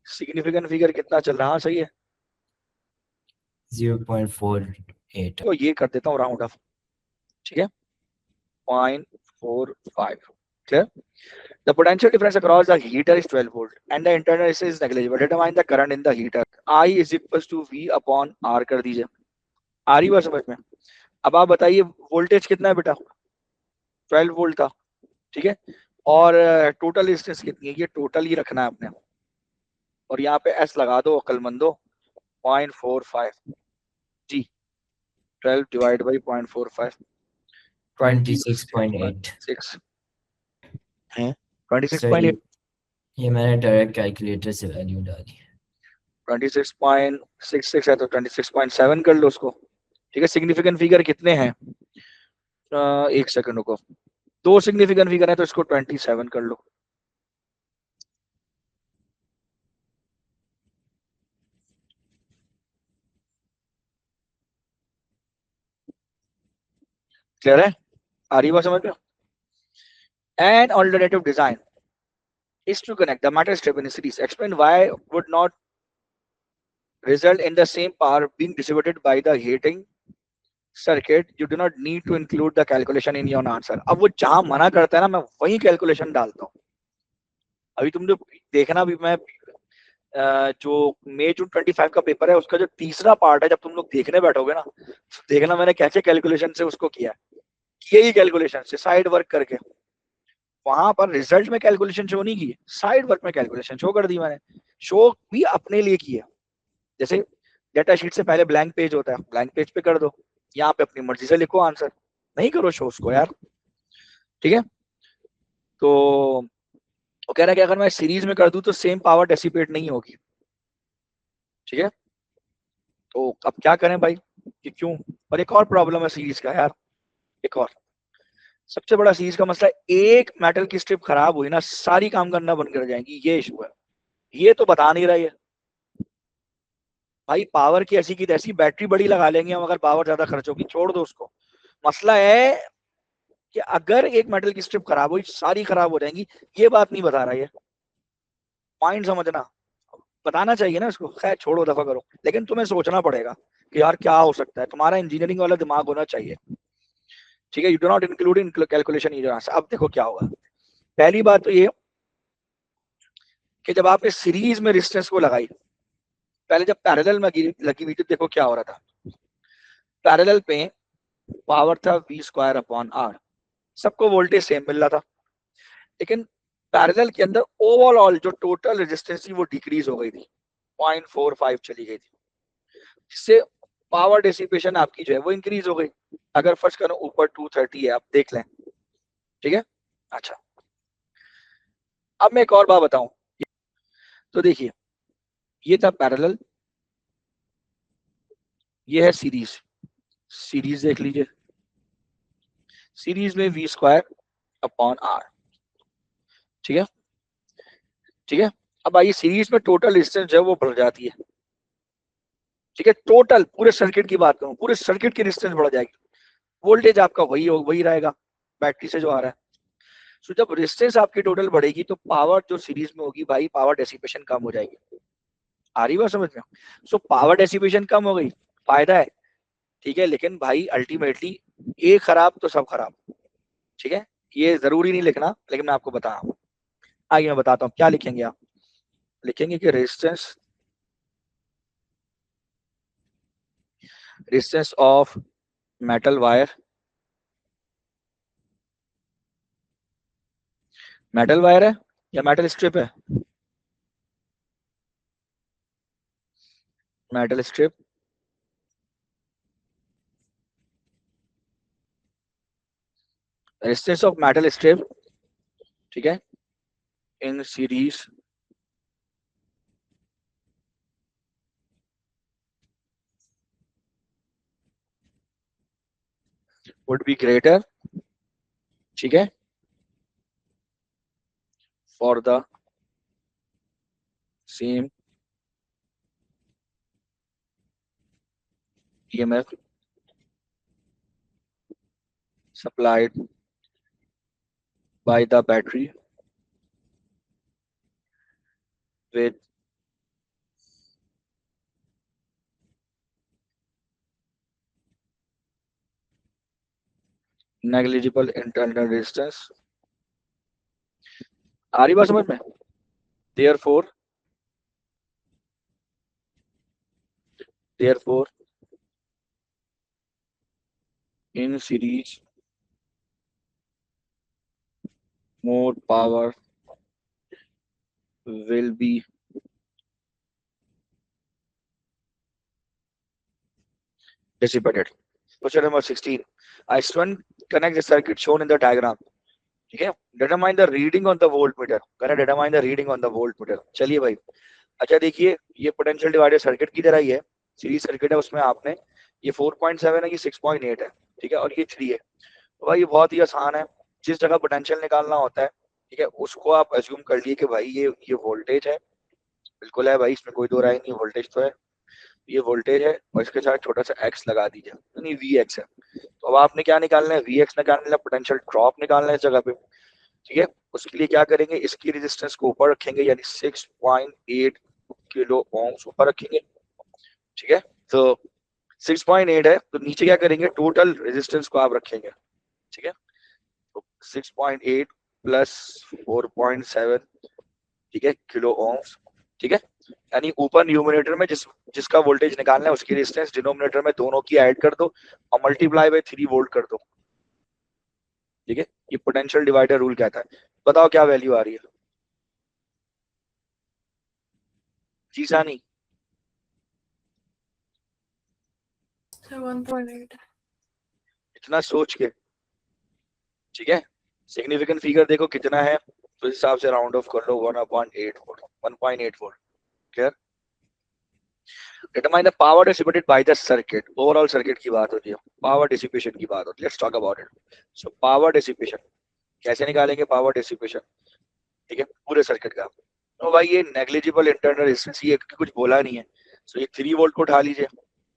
सिग्निफिकेंट फिगर कितना चल रहा है? हाँ सही है, 0.48। तो ये कर देता हूँ राउंड ऑफ, ठीक है, 0.45। clear? The potential difference across the heater is 12 volt and the internal resistance is negligible. Determine the current in the heater. I is equals to V upon R कर दीजिए। आ रही बात समझ में? अब आप बताइए वोल्टेज कितना है बेटा? 12 वोल्ट था, ठीक है, और टोटल रेजिस्टेंस कितनी है? ये टोटल ही रखना है आपने, और यहाँ पे एस लगा दो अक्लमंदो, 0.45 जी। 12 डिवाइड बाई 0.45, 26.8। 26 है, सर 26.8, ये मैंने डायरेक्ट कैलकुलेटर से वैल्यू डाली। 26.66 है तो 26.7 कर लो उसको, ठीक है। सिग्निफिकेंट फिगर कितने हैं? एक सेकंड रुको, दो सिग्निफिकेंट फिगर है तो इसको 27 कर लो। क्लियर है? आ रही बात समझ में? An alternative design is to connect the metal strip in a series. Explain why would not result in the same power being distributed by the heating circuit. You do not need to include the calculation in your answer. अब वो जहां मना करता है ना, मैं वही कैलकुलेशन डालता हूँ। अभी तुम जो देखना भी, मैं जो मई जून 25 का पेपर है उसका जो तीसरा पार्ट है, जब तुम लोग देखने बैठोगे ना, तो देखना मैंने कैसे कैलकुलेशन से उसको किया, यही कैलकुलेशन से साइड वर्क करके। वहां पर रिजल्ट में कैलकुलेशन शो नहीं की, साइड वर्क में कैलकुलेशन शो कर दी मैंने। शो भी अपने लिए की है, जैसे डेटा शीट से पहले ब्लैंक पेज होता है, ब्लैंक पेज पे कर दो, यहाँ पे अपनी मर्जी से लिखो आंसर, नहीं करो शो उसको यार, ठीक है। तो वो कह रहा है कि अगर मैं सीरीज में कर दूं तो सेम पावर डेसिपेट नहीं होगी, ठीक है। तो अब क्या करें भाई, कि क्यों? और एक और प्रॉब्लम है सीरीज का यार, एक और सबसे बड़ा सीरीज का मसला है, एक मेटल की स्ट्रिप खराब हुई ना, सारी काम करना बंद कर जाएंगी, ये इशू है। ये तो बता नहीं रही है भाई, पावर की ऐसी की तैसी बैटरी बड़ी लगा लेंगे हम, अगर पावर ज्यादा खर्च होगी छोड़ दो उसको। मसला है कि अगर एक मेटल की स्ट्रिप खराब हुई सारी खराब हो जाएंगी, ये बात नहीं बता रहा है। पॉइंट समझना, बताना चाहिए ना इसको, खैर छोड़ो, दफा करो। लेकिन तुम्हें सोचना पड़ेगा कि यार क्या हो सकता है, तुम्हारा इंजीनियरिंग वाला दिमाग होना चाहिए, ठीक है। You do not include in calculation in your answer. अब देखो क्या होगा, पहली बात तो ये कि जब आपने सीरीज में रेजिस्टेंस को लगाई, पहले जब पैरेलल में लगी हुई थी, देखो क्या हो रहा था। पैरेलल पे पावर था V²/R, सबको वोल्टेज सेम मिल रहा था, लेकिन पैरेलल के अंदर ओवरऑल जो टोटल रेजिस्टेंस थी वो डिक्रीज हो गई थी, 0.45 चली गई थी, जिससे पावर डिसिपेशन आपकी जो है वो इंक्रीज हो गई। अगर फर्स्ट करो ऊपर 230 है, आप देख लें, ठीक है। अच्छा, अब मैं एक और बात बताऊं, तो देखिए ये था पैरेलल, ये है सीरीज। सीरीज देख लीजिए, सीरीज में V²/R, ठीक है, ठीक है। अब आइए सीरीज में टोटल रेजिस्टेंस जो है वो बढ़ जाती है, ठीक है। टोटल पूरे सर्किट की बात करूं, पूरे सर्किट की रेजिस्टेंस बढ़ जाएगी, वोल्टेज आपका वही रहेगा बैटरी से जो आ रहा है। सो जब रेजिस्टेंस आपकी टोटल बढ़ेगी तो पावर जो सीरीज में होगी भाई, पावर डेसिपेशन कम हो जाएगी। आ रही बात समझ में? सो पावर डेसिपेशन कम हो गई, फायदा है, ठीक है। लेकिन भाई अल्टीमेटली एक खराब तो सब खराब, ठीक है। ये जरूरी नहीं लिखना, लेकिन मैं आपको बता रहा हूँ, आगे मैं बताता हूँ क्या लिखेंगे आप। लिखेंगे कि resistance of metal wire, metal wire है या मेटल स्ट्रिप है? Metal strip resistance of metal strip, ठीक है, in series would be greater, ठीक है, for the same EMF supplied by the battery with negligible internal resistance. आ रही बात समझ में? Therefore in series more power will be dissipated. Question number 16. I1 connect the circuit shown in the diagram. ठीक है, determine the reading on the voltmeter. करें determine the reading on the voltmeter. चलिए भाई, अच्छा देखिए, ये पोटेंशियल डिवाइडर सर्किट की तरह ही है, सीरीज सर्किट है, उसमें आपने ये 4.7 है, ये 6.8 है, ठीक है, और ये 3 है। तो भाई ये बहुत ही आसान है, जिस जगह पोटेंशियल निकालना होता है, ठीक है, उसको आप अज्यूम कर लिए कि भाई ये वोल्टेज है, बिल्कुल है भाई, इसमें कोई दो राय नहीं, वोल्टेज तो है, ये वोल्टेज है, और इसके साथ छोटा सा एक्स लगा दीजिए, यानी वी एक्स है। तो अब आपने क्या निकालना है, वी एक्स निकालना है, पोटेंशियल ड्रॉप निकालना है इस जगह पे, ठीक है। उसके लिए क्या करेंगे, इसकी रेजिस्टेंस को ऊपर रखेंगे, यानी 6.8 किलो ओम्स ऊपर रखेंगे, ठीक है। तो 6.8 है, तो नीचे क्या करेंगे, टोटल रेजिस्टेंस को आप रखेंगे, ठीक है। तो 6.8 प्लस 4.7, ठीक है, किलो ओम्स, ठीक है। यानी ऊपर न्यूमरेटर में जिसका वोल्टेज निकालना है उसकी रेजिस्टेंस, डिनोमिनेटर में दोनों की ऐड कर दो और मल्टीप्लाई बाय 3 वोल्ट कर दो, ठीक है। ये पोटेंशियल डिवाइडर रूल कहता है। बताओ क्या वैल्यू आ रही है जी सानी? 1.8। इतना सोच के, ठीक है। सिग्निफिकेंट फिगर देखो कितना है, तो इस हिसाब से राउंड ऑफ कर लो, 1.8 volt, 1.8 volt, clear. Determine the power dissipated by the circuit, overall circuit की बात होती है, पावर डिसिपेशन की बात होती है, let's talk about it. So power dissipation कैसे निकालेंगे, पावर डिसिपेशन, ठीक है, पूरे सर्किट का। तो भाई ये नेग्लिजिबल इंटरनल रेजिस्टेंस, ये कुछ बोला नहीं है, सो ये 3 वोल्ट को उठा लीजिए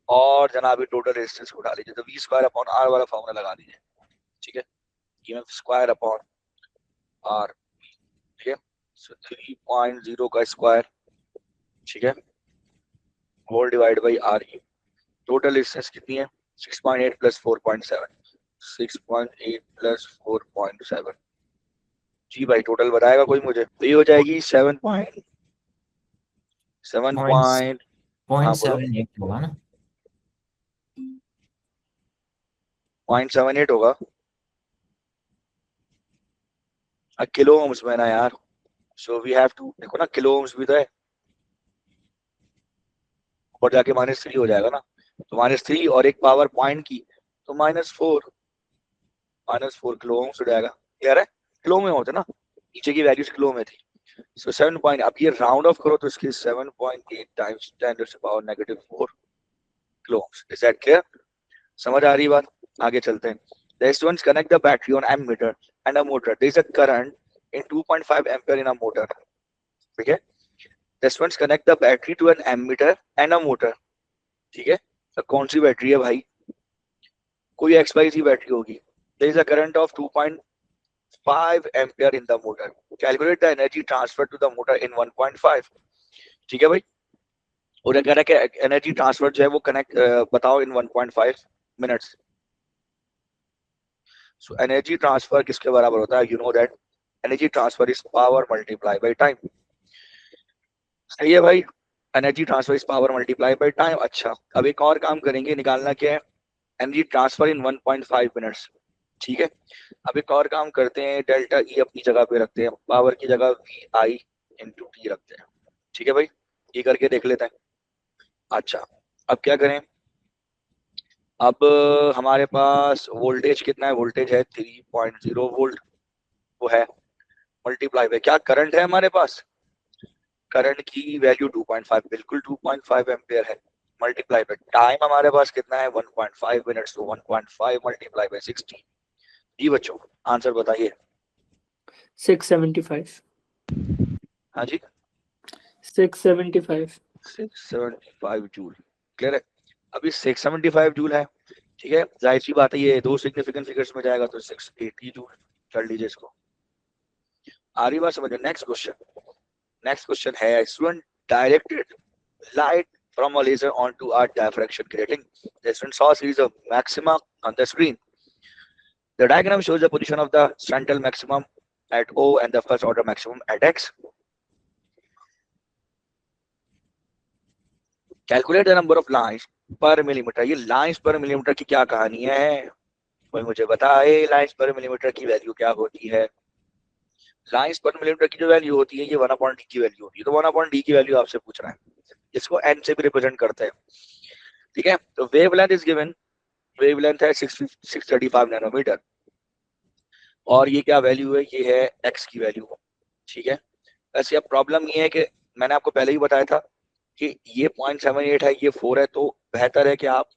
और जनाब टोटल रेजिस्टेंस को उठा लीजिए, तो वी स्क्वायर अपॉन आर वाला फॉर्मूला लगा दीजिए, ठीक है, ईएमएफ स्क्वायर अपॉन आर, ठीक है। सो 3.0 का स्क्वायर, ठीक है, whole divide by R E. Total resistance कितनी है, 6.8 प्लस 4.7, 6.8 प्लस 4.7। जी भाई टोटल बताएगा कोई मुझे? तो ये हो जाएगी 7 पॉइंट हाँ बोलो, 0.78 होगा ना, 0.78 होगा, किलो ओम्स में ना यार, सो वी हैव टू, देखो ना किलो ओम्स भी तो है, और जाके -3 हो जाएगा ना, तो -3 और एक पावर पॉइंट की, तो -4 किलो ओम्स हो जाएगा, क्लियर है। किलो में होते ना, नीचे की वैल्यूज किलो में थी। सो 7 पॉइंट, अब ये राउंड ऑफ करो तो इसकी 7.8 times 10⁻⁻⁴ kilo ohms. Is that clear? समझ आ रही बात? आगे चलते हैं। The students connect the battery on ammeter and a motor. There is a current in 2.5 ampere in a motor. ठीक है? The students connect the battery to an ammeter and a motor. ठीक है? तो कौन सी बैटरी है भाई? कोई XYZ बैटरी होगी। There is a current of 2.5 ampere in the motor. Calculate the energy transferred to the motor in 1.5. ठीक है भाई? और कह रहा है कि एनर्जी ट्रांसफर जो है वो कनेक्ट बताओ इन 1.5 मिनट्स। सो एनर्जी ट्रांसफर किसके बराबर होता है? You know that energy transfer is power multiply by time. सही है भाई, energy transfer is power multiply by time. अच्छा, अब एक और काम करेंगे, निकालना क्या है, एनर्जी ट्रांसफर इन 1.5 मिनट्स, ठीक है। अब एक और काम करते हैं, डेल्टा ई अपनी जगह पे रखते हैं, पावर की जगह वी आई इंटू टी रखते हैं, ठीक है भाई, ये करके देख लेते हैं। अच्छा, अब क्या करें, अब हमारे पास वोल्टेज कितना है, वोल्टेज है 3.0 वोल्ट, वो है मल्टीप्लाई बाय क्या, करंट है हमारे पास, करंट की वैल्यू 2.5, बिल्कुल 2.5 एम्पियर है, मल्टीप्लाई बाय टाइम हमारे पास कितना है 1.5 मिनट्स, तो 1.5 मल्टीप्लाई बाय 60। जी बच्चों आंसर बताइए। 675। हाँ जी 675। 675 जूल। क्लियर है। अभी 675 जूल है, ठीक है, जाहिर सी बात है ये दो सिग्निफिकेंट फिगर्स में जाएगा तो 680 जूल कर लीजिए इसको। आ रही बात समझ। नेक्स्ट क्वेश्चन है student directed light from a laser onto a diffraction grating. The student saw a series of maxima on the screen. The diagram shows the position of the central maximum at O and the first order maximum at X. Calculate the number of lines per millimeter. ये lines per millimeter की क्या कहानी है, कोई मुझे बताए lines per millimeter की वैल्यू क्या होती है। lines per millimeter की जो वैल्यू होती है ये 1/d की वैल्यू होती है, तो 1/d की वैल्यू आपसे पूछ रहा है, इसको n से भी रिप्रेजेंट करते हैं, ठीक है। तो वेवलेंथ इज गिवन, वेवलेंथ है 635 नैनोमीटर और ये क्या वैल्यू है, ये है x की वैल्यू, ठीक है। वैसे अब प्रॉब्लम ये है कि मैंने आपको पहले ही बताया था कि ये 0.78 है, ये 4 है, तो बेहतर है कि आप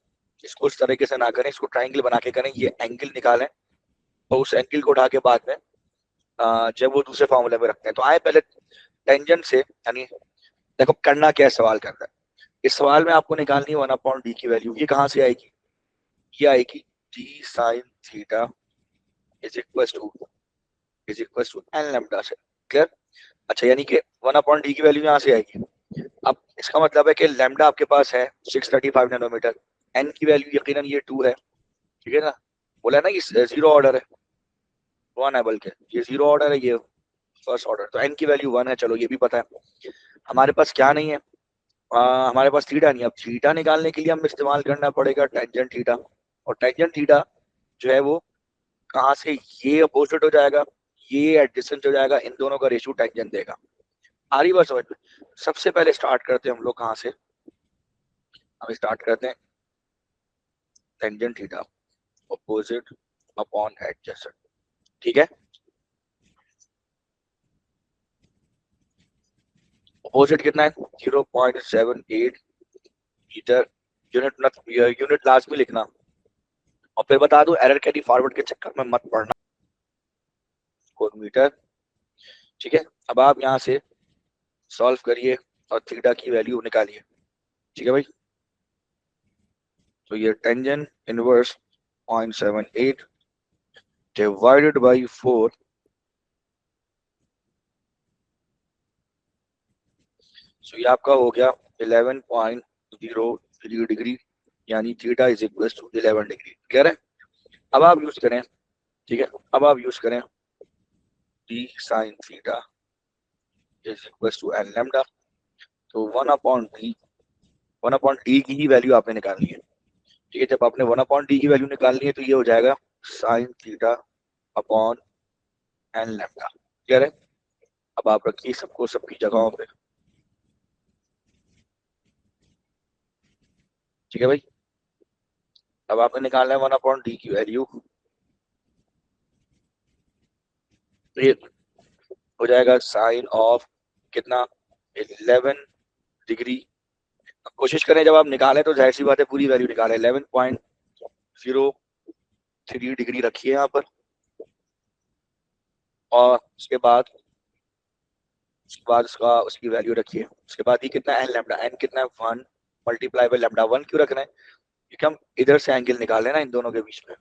इसको इस तरीके से ना करें, इसको ट्राइंगल बना के करें, ये एंगल निकालें और उस एंगल को उठा के बाद में जब वो दूसरे फॉर्मूले में रखते हैं। तो आए पहले टेंजेंट से, यानी देखो करना क्या है, सवाल करना है। इस सवाल में आपको निकालनी है 1/d की वैल्यू, ये कहाँ से आएगी, ये आएगी d sin theta is equal to n lambda से। क्लियर। अच्छा यानी कि 1/d की वैल्यू यहाँ से आएगी। अब इसका मतलब है कि लैम्डा आपके पास है 635 नैनोमीटर, n की वैल्यू यकीनन ये 2 है, ठीक है ना, बोला ना ये जीरो ऑर्डर है, 1 है, बल्कि ये जीरो ऑर्डर है, ये फर्स्ट ऑर्डर, तो n की वैल्यू 1 है, चलो ये भी पता है। हमारे पास क्या नहीं है, हमारे पास थीटा नहीं है। अब थीटा निकालने के लिए हमें इस्तेमाल करना पड़ेगा टेंजेंट थीटा, और टेंजेंट थीटा जो है वो कहाँ से, ये अपोजिट हो जाएगा, ये एडजेसेंट हो जाएगा, इन दोनों का रेशियो टेंजेंट देगा। आ रही बात समझ में। सबसे पहले स्टार्ट करते हैं हम लोग कहाँ से, हम स्टार्ट करते हैं tangent theta opposite upon adjacent, ठीक है। अपोजिट कितना है 0.78 मीटर, यूनिट लास्ट में लिखना, और फिर बता दो एरर कैरी फॉरवर्ड के चक्कर में मत पड़ना, मीटर, ठीक है। अब आप यहाँ से सॉल्व करिए और थीटा की वैल्यू निकालिए, ठीक है भाई। तो ये tangent inverse 0.78 divided by 4, so ये आपका हो गया 11.03 डिग्री, यानी theta is equal to 11 degree. Clear है। अब आप यूज करें, ठीक है, अब आप यूज करें d sin theta is equal to n lambda, तो 1/d की ही वैल्यू आपने निकालनी है, ठीक है। जब आपने 1/d की वैल्यू निकालनी है तो ये हो जाएगा sin theta upon n lambda. Clear है। अब आप रखिए सबको सबकी जगहों पे, ठीक है भाई। अब आपने निकालना है 1/d की वैल्यू, तो ये हो जाएगा साइन ऑफ कितना 11 डिग्री। अब कोशिश करें जब आप निकालें तो जाहिर सी बात है पूरी वैल्यू निकालें, 11.03 डिग्री रखिए यहाँ पर, और उसके बाद उसकी वैल्यू रखिए। उसके बाद ये कितना है लैम्डा, n कितना है 1 मल्टीप्लाई बाय लैम्डा 1 क्यों रखना है, क्योंकि हम इधर से एंगल निकाल ना इन दोनों के बीच में।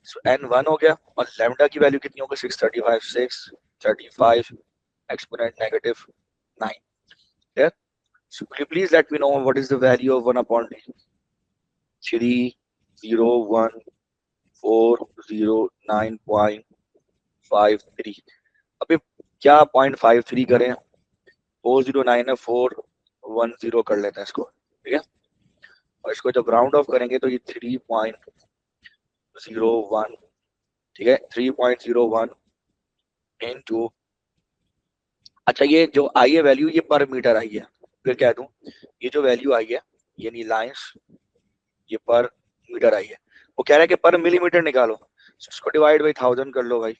सो n 1 हो गया और लैम्डा की वैल्यू कितनी होगी 635 exponent negative 9। Clear. So could you please let me know what is the value of 1/d? 301,409.53। अभी क्या 0.53 करें, 409 है 410 कर लेते हैं इसको, ठीक है। और इसको जब राउंड ऑफ करेंगे तो ये 3.01, ठीक है, 3.01 इनटू, अच्छा ये जो आई है वैल्यू ये पर मीटर आई है, फिर क्या दूं, ये जो वैल्यू आई है यानी लाइंस ये पर मीटर आई है, वो कह रहा है कि पर मिलीमीटर निकालो, इसको डिवाइड बाई 1000 कर लो भाई,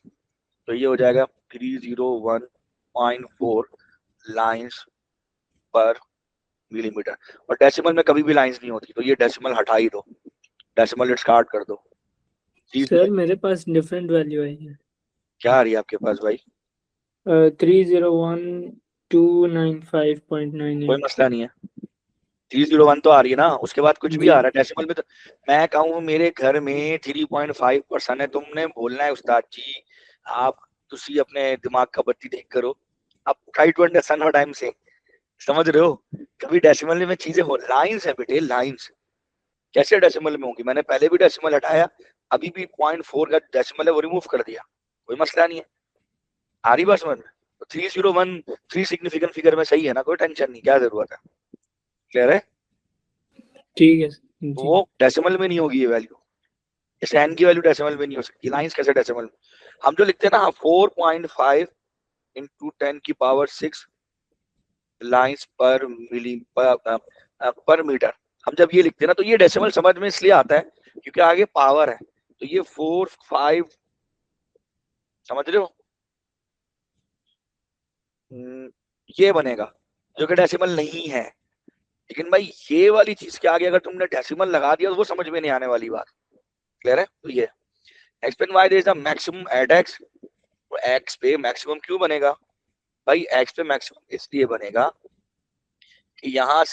तो ये हो जाएगा 301.4 लाइंस पर मिलीमीटर, और डेसिमल में कभी भी लाइंस नहीं होती, तो ये डेसिमल हटा ही दो, डेसिमल डिस्कार्ड कर दो। सर मेरे पास डिफरेंट वैल्यू आई है। क्या आ रही है आपके पास भाई? 301295.98। कोई मसला नहीं है, 301 तो आ रही है ना, उसके बाद कुछ भी जी आ रहा है डेसिमल में। तो मैं कहूँ मेरे घर में 3.5% है, तुमने बोलना है उस्ताद जी आप तुसी अपने दिमाग का बत्ती ठीक करो, अब try to understand what I am saying, समझ रहे हो? कभी डेसिमल में चीजें हो, लाइंस है बेटे, लाइंस कैसे डेसिमल में होंगी? मैंने पहले भी डेसिमल हटाया, अभी भी 0.4 का डेसिमल है वो रिमूव कर दिया, कोई मसला नहीं है। आ रही बात समझ में? 301 3 सिग्निफिकेंट फिगर में सही है ना, कोई टेंशन नहीं, क्या जरूरत है? क्लियर है? ठीक है जी। वो डेसिमल में नहीं होगी ये वैल्यू, इस एन की वैल्यू डेसिमल में नहीं हो सकती, लाइंस कैसे डेसिमल में? हम जो लिखते हैं ना 4.5 इंटू 10 की पावर 6 लाइंस पर मिली पर मीटर, हम जब ये लिखते हैं ना तो ये डेसिमल समझ में इसलिए आता है क्योंकि आगे पावर है, तो ये 4 5 समझ रहे हो, ये बनेगा जो कि डेसिमल नहीं है। लेकिन भाई ये वाली चीज के आगे अगर तुमने डेसिमल लगा दिया तो वो समझ में नहीं आने वाली बात। क्लियर है? तो ये explain why there is the maximum at X, तो एक्स पे मैक्सिमम क्यों बनेगा भाई? एक्स पे मैक्सिमम इसलिए बनेगा कि यहाँ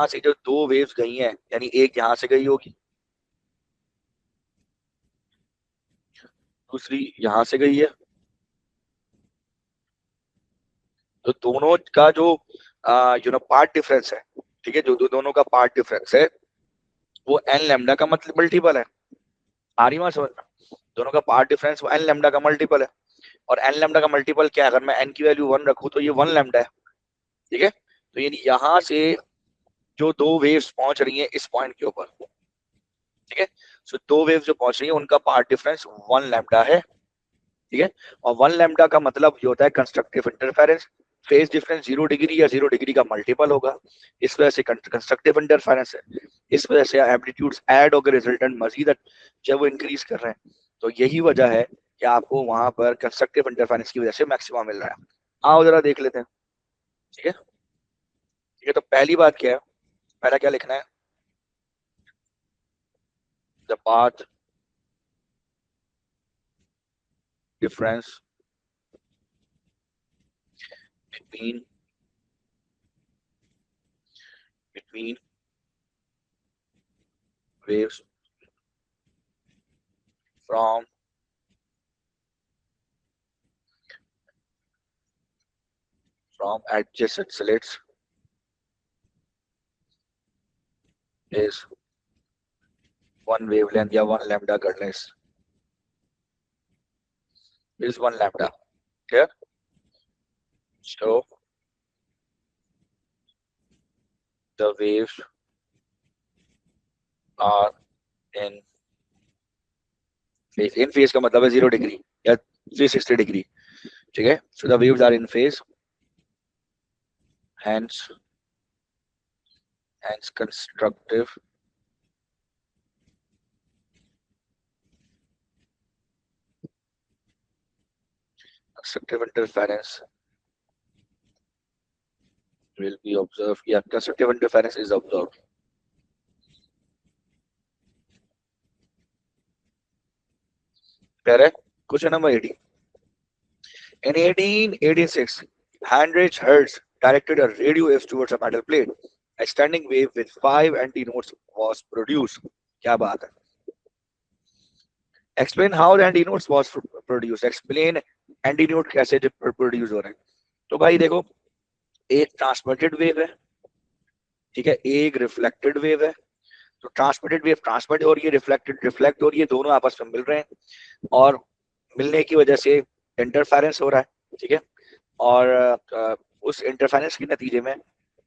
से जो दो वेव्स गई हैं, यानी एक यहाँ से गई होगी, दूसरी यहाँ से गई है, तो दोनों का जो पार्ट डिफरेंस है, ठीक है, जो दोनों का पार्ट डिफरेंस है वो एन लैम्डा का मतलब मल्टीपल है। आ रही बात समझ? दोनों का पार्ट डिफरेंस वो एन लैम्डा का मल्टीपल है, और एन लैम्डा का मल्टीपल क्या है? अगर मैं एन की वैल्यू 1 रखूं तो ये 1 लैम्डा है, ठीक है? तो यानी यहाँ से जो दो वेव्स पहुंच रही हैं इस पॉइंट के ऊपर, ठीक है, सो दो वेव्स जो पहुंच रही है उनका पार्ट डिफरेंस 1 लैम्डा है, ठीक है? और 1 लैम्डा का मतलब ये होता है constructive interference, phase difference 0 degree या 0 डिग्री का मल्टीपल होगा, इस वजह से कंस्ट्रक्टिव इंटरफेरेंस है। इस वजह से एम्पलीट्यूड्स ऐड होकर रिजल्टेंट मजीद जब वो इंक्रीज कर रहे हैं, तो यही वजह है कि आपको वहां पर कंस्ट्रक्टिव इंटरफेरेंस की वजह से मैक्सिमम मिल रहा है। आओ जरा देख लेते हैं, ठीक है? ठीक है, तो पहली बात क्या है, पहला क्या लिखना है? The path difference between waves from adjacent slits is one wavelength या 1 lambda कर लें, is 1 lambda. Clear? So the waves are in phase. In phase का मतलब है 0 डिग्री या 360 डिग्री, ठीक है? So the waves are in phase, hence constructive interference will be observed. Yeah, constructive interference is observed. Clear है? Question number 18. In 1886, Heinrich Hertz directed a radio wave towards a metal plate. A standing wave with 5 antinodes was produced. क्या बात है? Explain how the antinodes was produced. Explain antinode कैसे produce हो रहे हैं? तो भाई देखो, एक ट्रांसमिटेड वेव है, ठीक है, एक रिफ्लेक्टेड वेव है। तो ट्रांसमिटेड वेव ट्रांसमिट हो रही है, रिफ्लेक्टेड रिफ्लेक्ट हो रही है, दोनों आपस में मिल रहे हैं और मिलने की वजह से इंटरफेरेंस हो रहा है, ठीक है? और उस इंटरफेरेंस के नतीजे में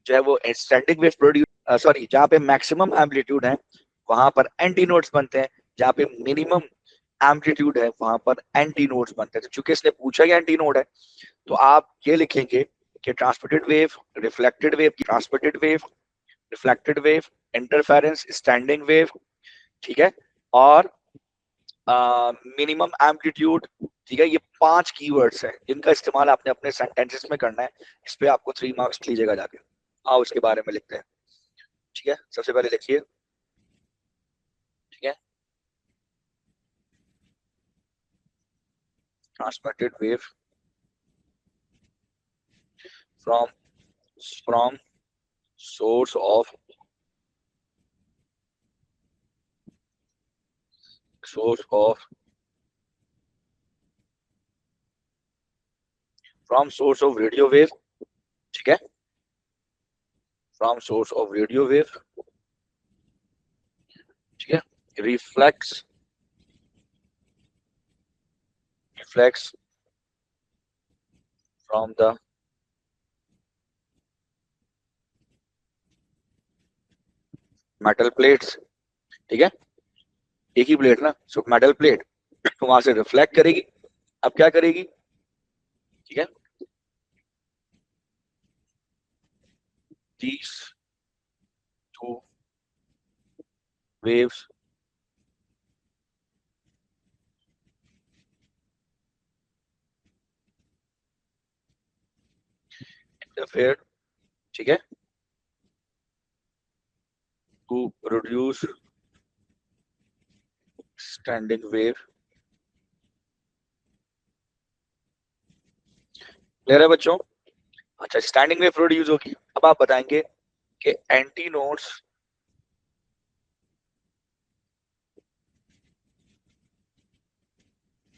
जो है वो स्टैटिक वेव प्रोड्यूस जहाँ पे मैक्सिमम एम्पलीट्यूड है वहां पर एंटी नोड्स बनते हैं, जहाँ पे मिनिमम एम्पलीट्यूड है वहां पर एंटी नोड्स बनते हैं। तो चूंकि इसने पूछा कि एंटी नोड है, तो आप ये लिखेंगे कि transmitted wave, reflected wave, transmitted wave, reflected wave, interference, standing wave, ठीक है, और मिनिमम एम्पलीट्यूड, ठीक है? ये 5 कीवर्ड्स हैं जिनका इस्तेमाल आपने अपने सेंटेंसेस में करना है। इस पे आपको 3 मार्क्स लीजिएगा जाके, आओ उसके बारे में लिखते हैं। ठीक है, सबसे पहले लिखिए, ठीक है, transmitted wave from source of from source of radio wave, ठीक है, from source of radio wave, ठीक है, reflects from the metal plates, ठीक है, एक ही प्लेट ना, सो मेटल प्लेट तो वहां से रिफ्लेक्ट करेगी। अब क्या करेगी, ठीक है, these two waves interfere, ठीक है, to produce standing wave। Clear है बच्चों? अच्छा, स्टैंडिंग वेव प्रोड्यूस होगी। अब आप बताएंगे कि anti nodes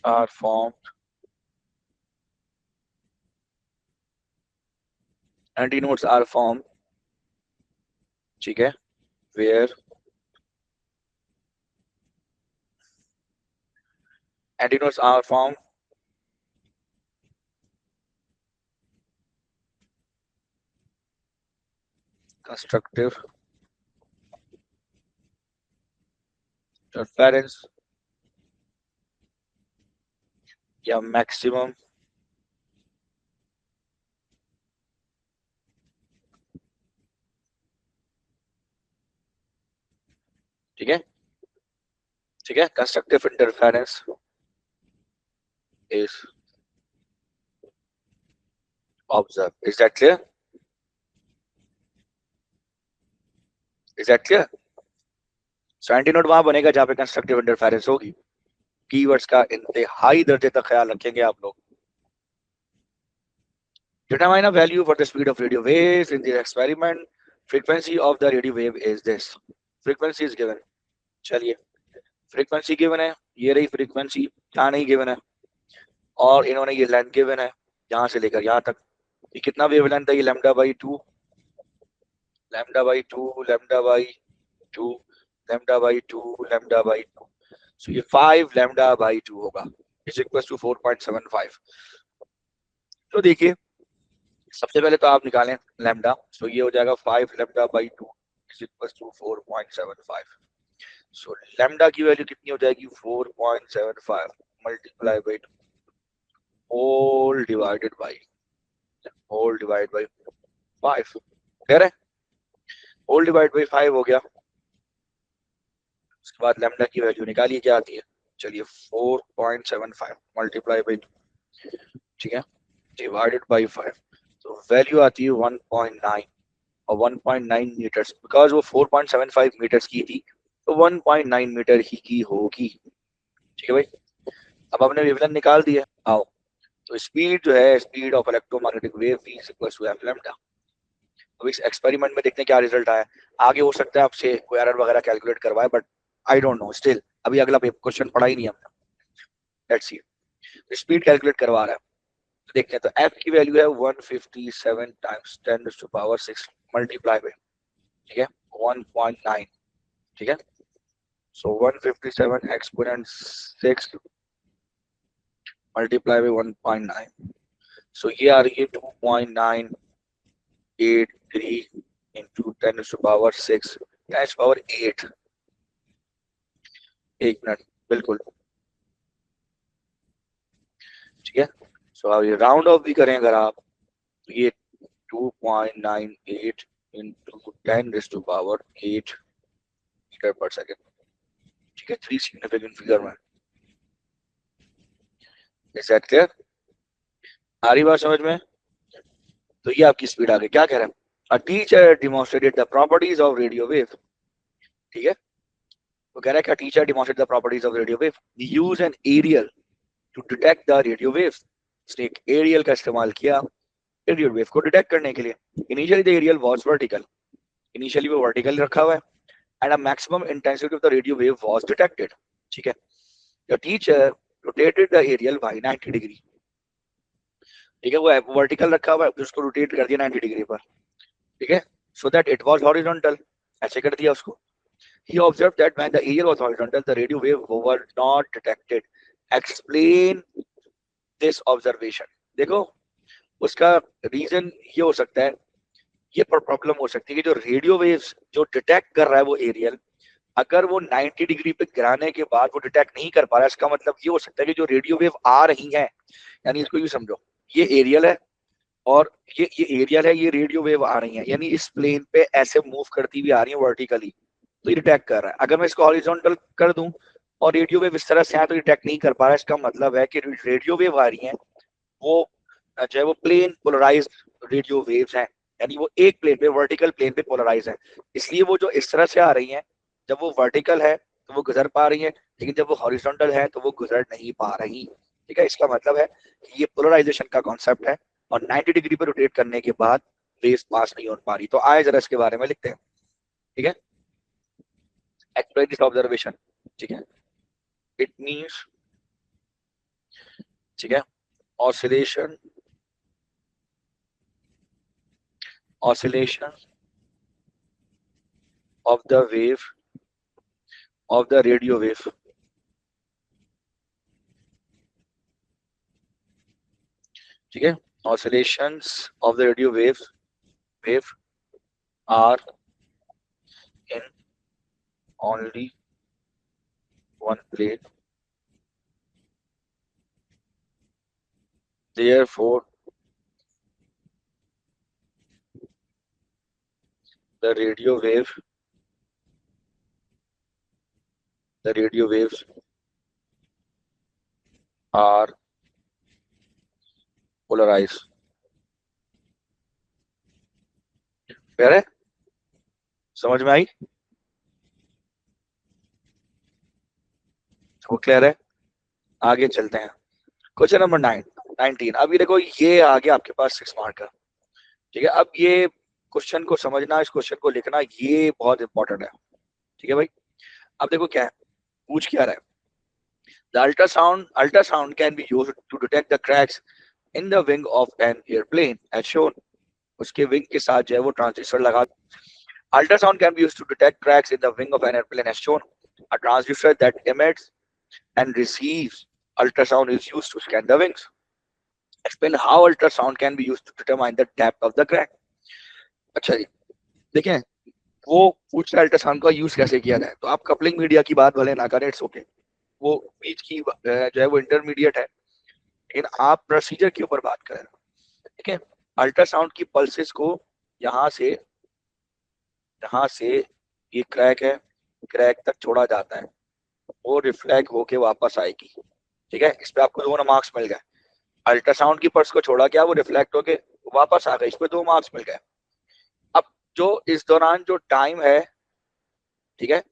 are formed, anti nodes are form, ठीक है, where anti nodes are form constructive interference या मैक्सिमम ठीक है, ठीक है, constructive interference is observed. Is that clear? Is that clear? So anti node वहां बनेगा जहां पे कंस्ट्रक्टिव इंटरफेरेंस होगी। कीवर्ड्स का इंतहाई दर्जे तक ख्याल रखेंगे आप लोग। Determine a value for the speed of radio waves in the experiment. Frequency of the radio wave is this. Frequency is given. चलिए, फ्रीक्वेंसी गिवन है, ये रही फ्रीक्वेंसी, क्या नहीं गिवन है, और इन्होंने ये लेंथ गिवन है यहां से लेकर यहां तक। ये कितना वेव लेंथ है, ये lambda by two, lambda by two, lambda by two, lambda by two, lambda by two. So ये 5 लैम्डा बाई टू होगा, इज इक्वल टू 4.75। तो देखिए, सबसे पहले तो आप निकालें लैम्डा, सो ये हो जाएगा 5 lambda by two is equal to 4.75। So lambda की वैल्यू कितनी हो जाएगी, 4.75 multiply by two whole divided by 5। कह रहे होल डिवाइड बाई 5 हो गया। उसके बाद लैम्डा की वैल्यू निकालिए, क्या आती है, चलिए 4.75 मल्टीप्लाई बाई 2, ठीक है, डिवाइडेड बाई 5, तो वैल्यू आती है 1.9 और 1.9 मीटर्स, बिकॉज वो 4.75 मीटर्स की थी तो 1.9 मीटर ही की होगी। ठीक है भाई, अब आपने वेवलेंथ निकाल दिया। आओ, तो स्पीड जो है, speed of electromagnetic wave v equals to f lambda. अब इस एक्सपेरिमेंट में देखते हैं क्या रिजल्ट आया। आगे हो सकता है आपसे कोई एरर वगैरह कैलकुलेट करवाए, but I don't know, still अभी अगला क्वेश्चन पढ़ा ही नहीं हमने। लेट्स सी, स्पीड कैलकुलेट करवा रहा है, तो देखते हैं। तो f की वैल्यू है 157 टाइम्स 10⁻⁶ मल्टीप्लाई बाय, ठीक है, 1.9, ठीक है, सो 157 एक्सपोनेंट 6 मल्टीप्लाई बाय 1.9, सो ये आ रही है 2.983 इंटू 10⁻⁶ 10⁸8। एक मिनट, बिल्कुल ठीक है। सो अब ये राउंड ऑफ भी करें अगर आप, तो ये 2.98 इंटू 10⁸8 मीटर पर सेकेंड, ठीक है, 3 सिग्निफिकेंट फिगर में। Is clear? आ रही बात समझ में? तो ये आपकी स्पीड आ गई। क्या कह रहे हैं, A teacher demonstrated the properties of radio wave. ठीक है, वो कह रहा है कि a teacher demonstrated the properties of radio wave. He used an aerial to detect the radio waves. उसने एक एरियल का इस्तेमाल किया रेडियो वेव को डिटेक्ट करने के लिए. Initially the aerial was vertical. Initially वो vertical रखा हुआ है and a maximum intensity of the radio wave was detected. ठीक है, the teacher rotated the aerial by 90 degree. ठीक है, वो वर्टिकल रखा हुआ है, उसको रोटेट कर दिया 90 डिग्री पर. ठीक है, so that it was horizontal. ऐसे कर दिया उसको. He observed that when the aerial was horizontal, the radio wave were not detected. Explain this observation. देखो, उसका रीजन ये हो सकता है, ये प्रॉब्लम हो सकती है कि जो रेडियो वेव्स जो डिटेक्ट कर रहा है वो एरियल, अगर वो 90 डिग्री पे गिराने के बाद वो डिटेक्ट नहीं कर पा रहा है, इसका मतलब ये हो सकता है कि जो रेडियो वेव आ रही है, यानी इसको यूं समझो, ये एरियल है और ये एरियल है, ये रेडियो वेव आ रही है, यानी इस प्लेन पे ऐसे मूव करती हुई आ रही है वर्टिकली, तो ये डिटेक्ट कर रहा है. अगर मैं इसको हॉरिजॉन्टल कर दूं और रेडियो वेव इस तरह से आए तो डिटेक्ट नहीं कर पा रहा है, इसका मतलब है कि रेडियो वेव आ रही है वो जो है वो प्लेन पोलराइज्ड रेडियो वेव्स हैं, यानी वो एक प्लेन पे वर्टिकल प्लेन पे पोलराइज है. इसलिए वो जो इस तरह से आ रही हैं, जब वो वर्टिकल है तो वो गुजर पा रही है, लेकिन जब वो हॉरिजॉन्टल है तो वो गुजर नहीं पा रही. ठीक है, इसका मतलब है कि ये पोलराइजेशन का कॉन्सेप्ट है और 90 डिग्री पर रोटेट करने के बाद वेव्स पास नहीं हो पा रही. तो आए जरा इसके बारे में लिखते हैं. ठीक है, एक्सप्लेन दिस ऑब्जर्वेशन. ठीक है, इट मींस, ठीक है, oscillation of the wave of the radio wave. ठीक है, oscillations of the radio wave are in only one plane. Therefore, the radio waves are polarized. Clear है, समझ में आई? वो क्लियर है, आगे चलते हैं. Question number 19. अभी देखो ये आ गया आपके पास 6 मार्क का. ठीक है, अब ये क्वेश्चन को समझना, इस क्वेश्चन को लिखना, ये बहुत इंपॉर्टेंट है. ठीक है भाई, अब देखो क्या है, पूछ क्या रहा है. The ultrasound can be used to detect the cracks in the wing of an airplane as shown. उसके विंग के साथ जो है वो ट्रांसड्यूसर लगा. Ultrasound can be used to detect cracks in the wing of an airplane as shown. A transducer that emits and receives ultrasound is used to scan the wings. Explain how ultrasound can be used to determine the depth of the crack. अच्छा जी, देखें वो पूछ रहा है अल्ट्रासाउंड का यूज कैसे किया जाए. तो आप कपलिंग मीडिया की बात भले ना करें, इट्स ओके, वो बीच की जो है वो इंटरमीडिएट है, लेकिन आप प्रोसीजर के ऊपर बात करें. ठीक है, अल्ट्रासाउंड की पल्सेस को यहाँ से ये क्रैक है, क्रैक तक छोड़ा जाता है, वो रिफ्लेक्ट होके वापस आएगी. ठीक है, इस पे आपको 2 मार्क्स मिल गए. अल्ट्रासाउंड की पल्स को छोड़ा गया, वो रिफ्लेक्ट होके वापस आ गई, इस पे 2 मार्क्स मिल गए. अब जो इस दौरान जो टाइम है, ठीक है,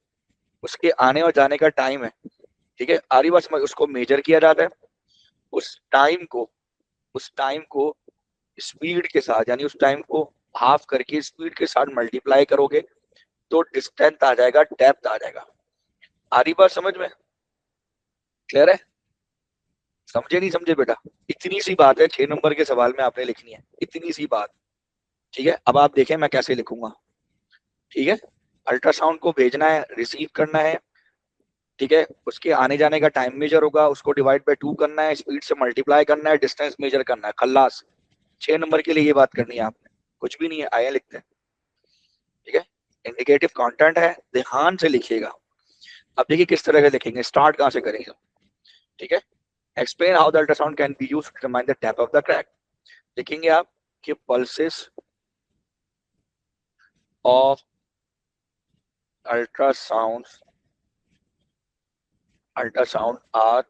उसके आने और जाने का टाइम है. ठीक है, आरी बात समझ, उसको मेजर किया जाता है. उस टाइम को स्पीड के साथ, यानी उस टाइम को हाफ करके स्पीड के साथ मल्टीप्लाई करोगे तो डिस्टेंस आ जाएगा, डेप्थ आ जाएगा. आरी बात समझ में? क्लियर है? समझे नहीं समझे बेटा? इतनी सी बात है, 6 नंबर के सवाल में आपने लिखनी है, इतनी सी बात. ठीक है, अब आप देखें मैं कैसे लिखूंगा. ठीक है, अल्ट्रासाउंड को भेजना है, रिसीव करना है. ठीक है, उसके आने जाने का टाइम मेजर होगा, उसको डिवाइड बाय 2 करना है, स्पीड से मल्टीप्लाई करना है, डिस्टेंस मेजर करना है. खल्लास. 6 नंबर के लिए ये बात करनी है आपने, कुछ भी नहीं है, आया लिखते हैं. ठीक है, इंडिकेटिव कंटेंट है, ध्यान से लिखिएगा. अब देखिए किस तरह से लिखेंगे, स्टार्ट कहां से करेंगे. ठीक है, explain how the ultrasound can be used to determine the depth of the crack. लिखेंगे आप कि pulses of ultrasound are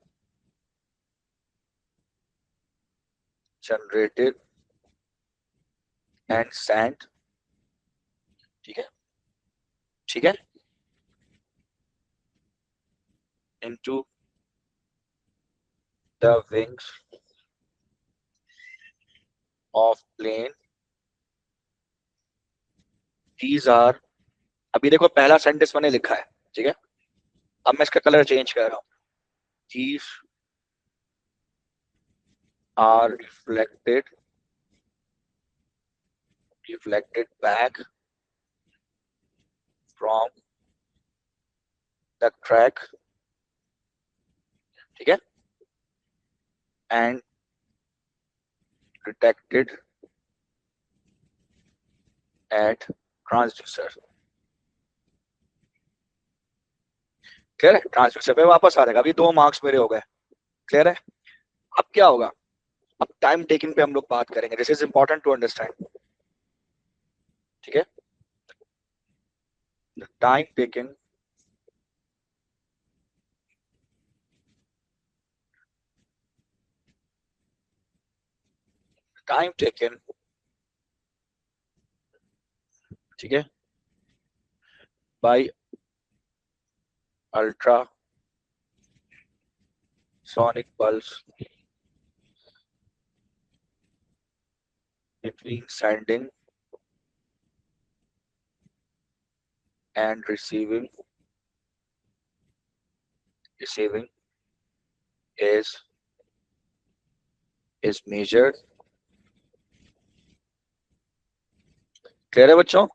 generated and sent ठीक है, ठीक है, into the wings of plane, these are, अभी देखो पहला सेंटेंस मैंने लिखा है, ठीक है, अब मैं इसका कलर चेंज कर रहा हूं, these are reflected back from the track, ठीक है, and detected at transducer, clear है, ट्रांसड्यूसर पे वापस आ जाएगा, अभी 2 मार्क्स मेरे हो गए, क्लियर है। अब क्या होगा, अब टाइम टेकिंग पे हम लोग बात करेंगे, this is important to understand, ठीक है, टाइम टेकिंग ठीक है, by ultra sonic pulse between sending and receiving is measured, clear है बच्चों,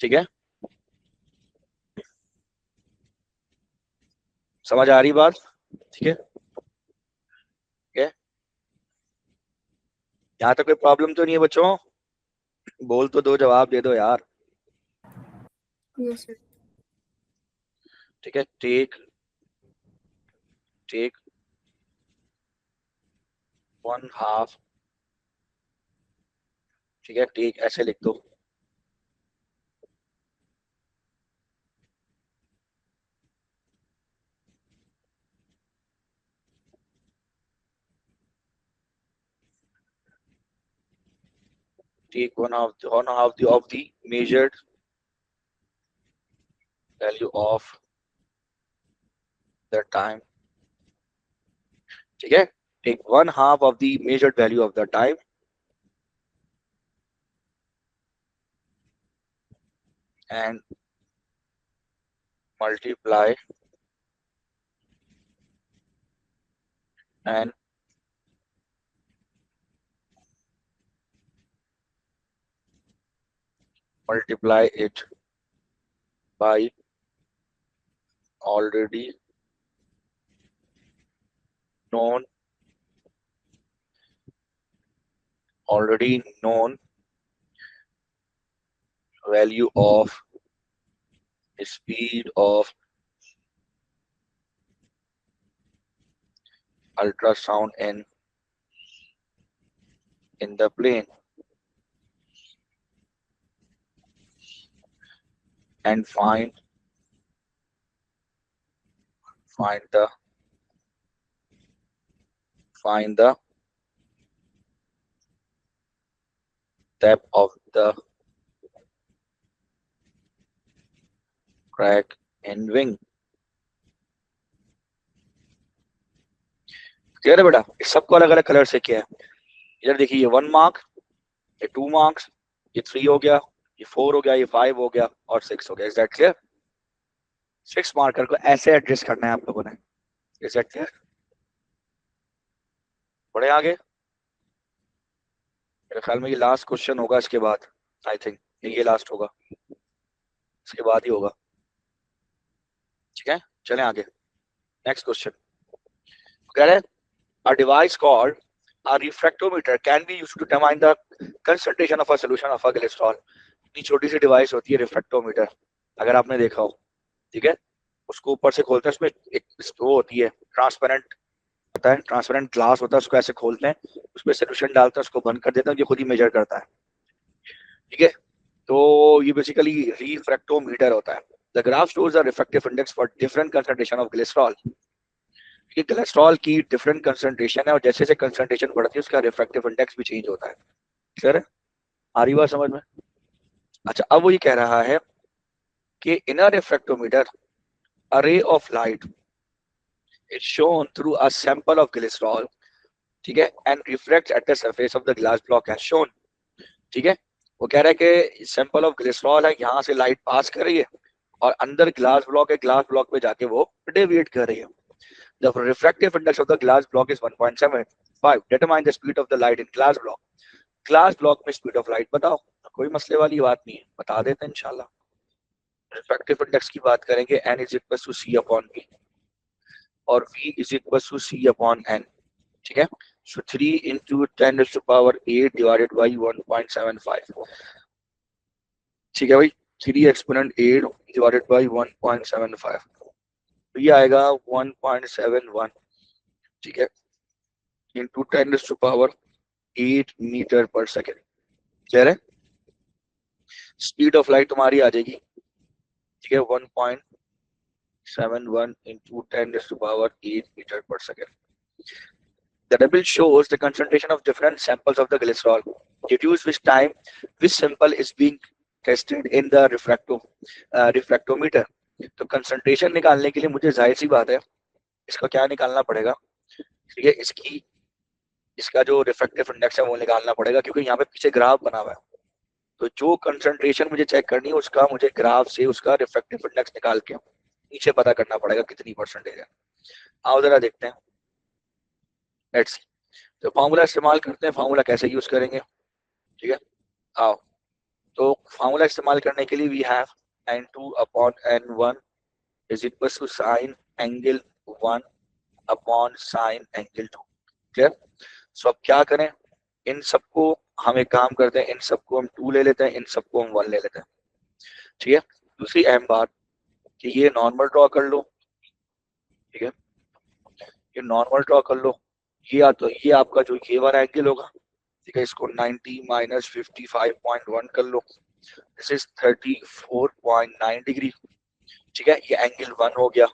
ठीक है, समझ आ रही बात, ठीक है, यहाँ तक कोई प्रॉब्लम तो नहीं है बच्चों, बोल तो दो, जवाब दे दो यार, Yes, sir. ठीक है, टेक 1/2, ठीक है, टेक ऐसे लिख दो, take 1/2 of the measured value of the time, ठीक है, take 1/2 of the measured value of the time and multiply it by already known value of speed of ultrasound in the plane and find the depth of the crack in wing, clear है बेटा, इस सबको अलग अलग कलर से किया है, इधर देखिए ये 1 मार्क, ये 2 मार्क्स, ये 3 हो गया, ये 4 हो गया, ये 5 हो गया और 6 हो गया, इज दैट क्लियर, 6 मार्कर को ऐसे एड्रेस करना है आप लोगों ने, इज दैट क्लियर, बढ़े आगे, मेरे ख्याल में ये लास्ट क्वेश्चन होगा, इसके बाद आई थिंक ये लास्ट होगा, इसके बाद ही होगा, ठीक है, चलें आगे, नेक्स्ट क्वेश्चन कह रहे हैं a device called a refractometer can be used to determine the concentration of a solution of a glycerol, इतनी छोटी सी डिवाइस होती है रिफ्रैक्टोमीटर, अगर आपने देखा हो, ठीक है, उसको ऊपर से खोलते हैं, उसमें एक वो होती है ट्रांसपेरेंट होता है, ट्रांसपेरेंट ग्लास होता है, उसको ऐसे खोलते हैं, उसमें सोल्यूशन डालते हैं, उसको बंद कर देते हैं, ये खुद ही मेजर करता है, ठीक है, तो ये बेसिकली रिफ्रैक्टोमीटर होता है, the graph shows the refractive index for different concentration of glycerol, कि कोलेस्ट्रॉल की डिफरेंट कंसंट्रेशन है और जैसे जैसे कंसंट्रेशन बढ़ती है उसका रिफ्रैक्टिव इंडेक्स भी चेंज होता है, क्लियर है, आ रही बात समझ में, अच्छा, अब वो ये कह रहा है कि इन अ refractometer a ray of light is shown through a sample of glycerol, ठीक है, and reflects at the surface of the glass block as shown, ठीक है। वो कह रहा है कि सैंपल ऑफ ग्लिसरॉल है, यहाँ से लाइट पास कर रही है और अंदर ग्लास ब्लॉक है, ग्लास ब्लॉक पे जाके वो डेविएट कर रही है। The refractive index of the glass block is 1.75. Determine the speed of the light in glass block. Glass block में स्पीड ऑफ लाइट बताओ, कोई मसले वाली बात नहीं है, बता देते हैं इंशाल्लाह। रिफ्रैक्टिव इंडेक्स की बात करेंगे, n is equal to c upon v और v is equal to c upon n, ठीक है। सो 3 into 10 to the power 8 divided by 1.75, ठीक है भाई, 3 एक्सपोनेंट 8 divided by 1.75, तो ये आएगा 1.71, ठीक है, into 10 to the power 8 metre पर सेकेंड। क्लियर है? स्पीड ऑफ लाइट तुम्हारी आ जाएगी, ठीक है, 1.71 into 10 to the power 8 metre पर second. The table shows the concentration of different samples of the glycerol, deduce which time which sample is being tested in the refractometer। तो कंसंट्रेशन निकालने के लिए मुझे जाहिर सी बात है इसका क्या निकालना पड़ेगा, ठीक है, इसका जो रिफ्रैक्टिव इंडेक्स है वो निकालना पड़ेगा, क्योंकि यहाँ पे पीछे ग्राफ बना हुआ है। तो जो कंसंट्रेशन मुझे चेक करनी है उसका मुझे ग्राफ से उसका रिफ्रैक्टिव इंडेक्स निकाल के नीचे पता करना पड़ेगा कितनी परसेंटेज है। आओ जरा देखते हैं, लेट्स सी। तो फार्मूला इस्तेमाल करते हैं, फार्मूला कैसे यूज करेंगे, ठीक है, आओ। तो फार्मूला इस्तेमाल करने के लिए we have n2 upon n1 is equal to sine angle 1 upon sine angle 2। Clear? So अब क्या करें, इन सबको हम एक काम करते हैं, इन सबको हम 2 ले लेते हैं, इन सबको हम 1 ले लेते हैं, ठीक है। दूसरी अहम बात कि ये नॉर्मल ड्रॉ कर लो, ठीक है, ये नॉर्मल ड्रॉ कर लो, तो ये आपका जो ये वाला एंगल होगा, ठीक है, इसको 90 माइनस 55.1 कर लो, दिस इज 34.9 डिग्री, ठीक है, ये एंगल 1 हो गया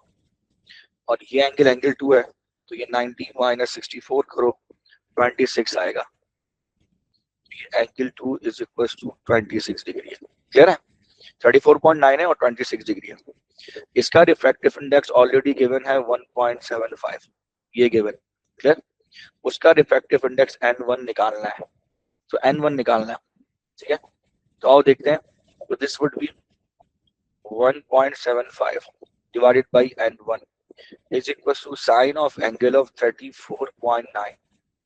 और ये एंगल 2 है, तो ये 90 माइनस 64 करो, 26 आएगा, angle 2 is equal to 26 degree. Clear है? 34.9 है और 26 डिग्री है। इसका रिफ्रैक्टिव इंडेक्स ऑलरेडी गिवन है 1.75, ये गिवन। क्लियर? उसका रिफ्रैक्टिव इंडेक्स n1 निकालना है, तो n1 निकालना है, ठीक है। तो आओ देखते हैं, तो this would B 1.75 divided by n1 is equal to sine of angle of 34.9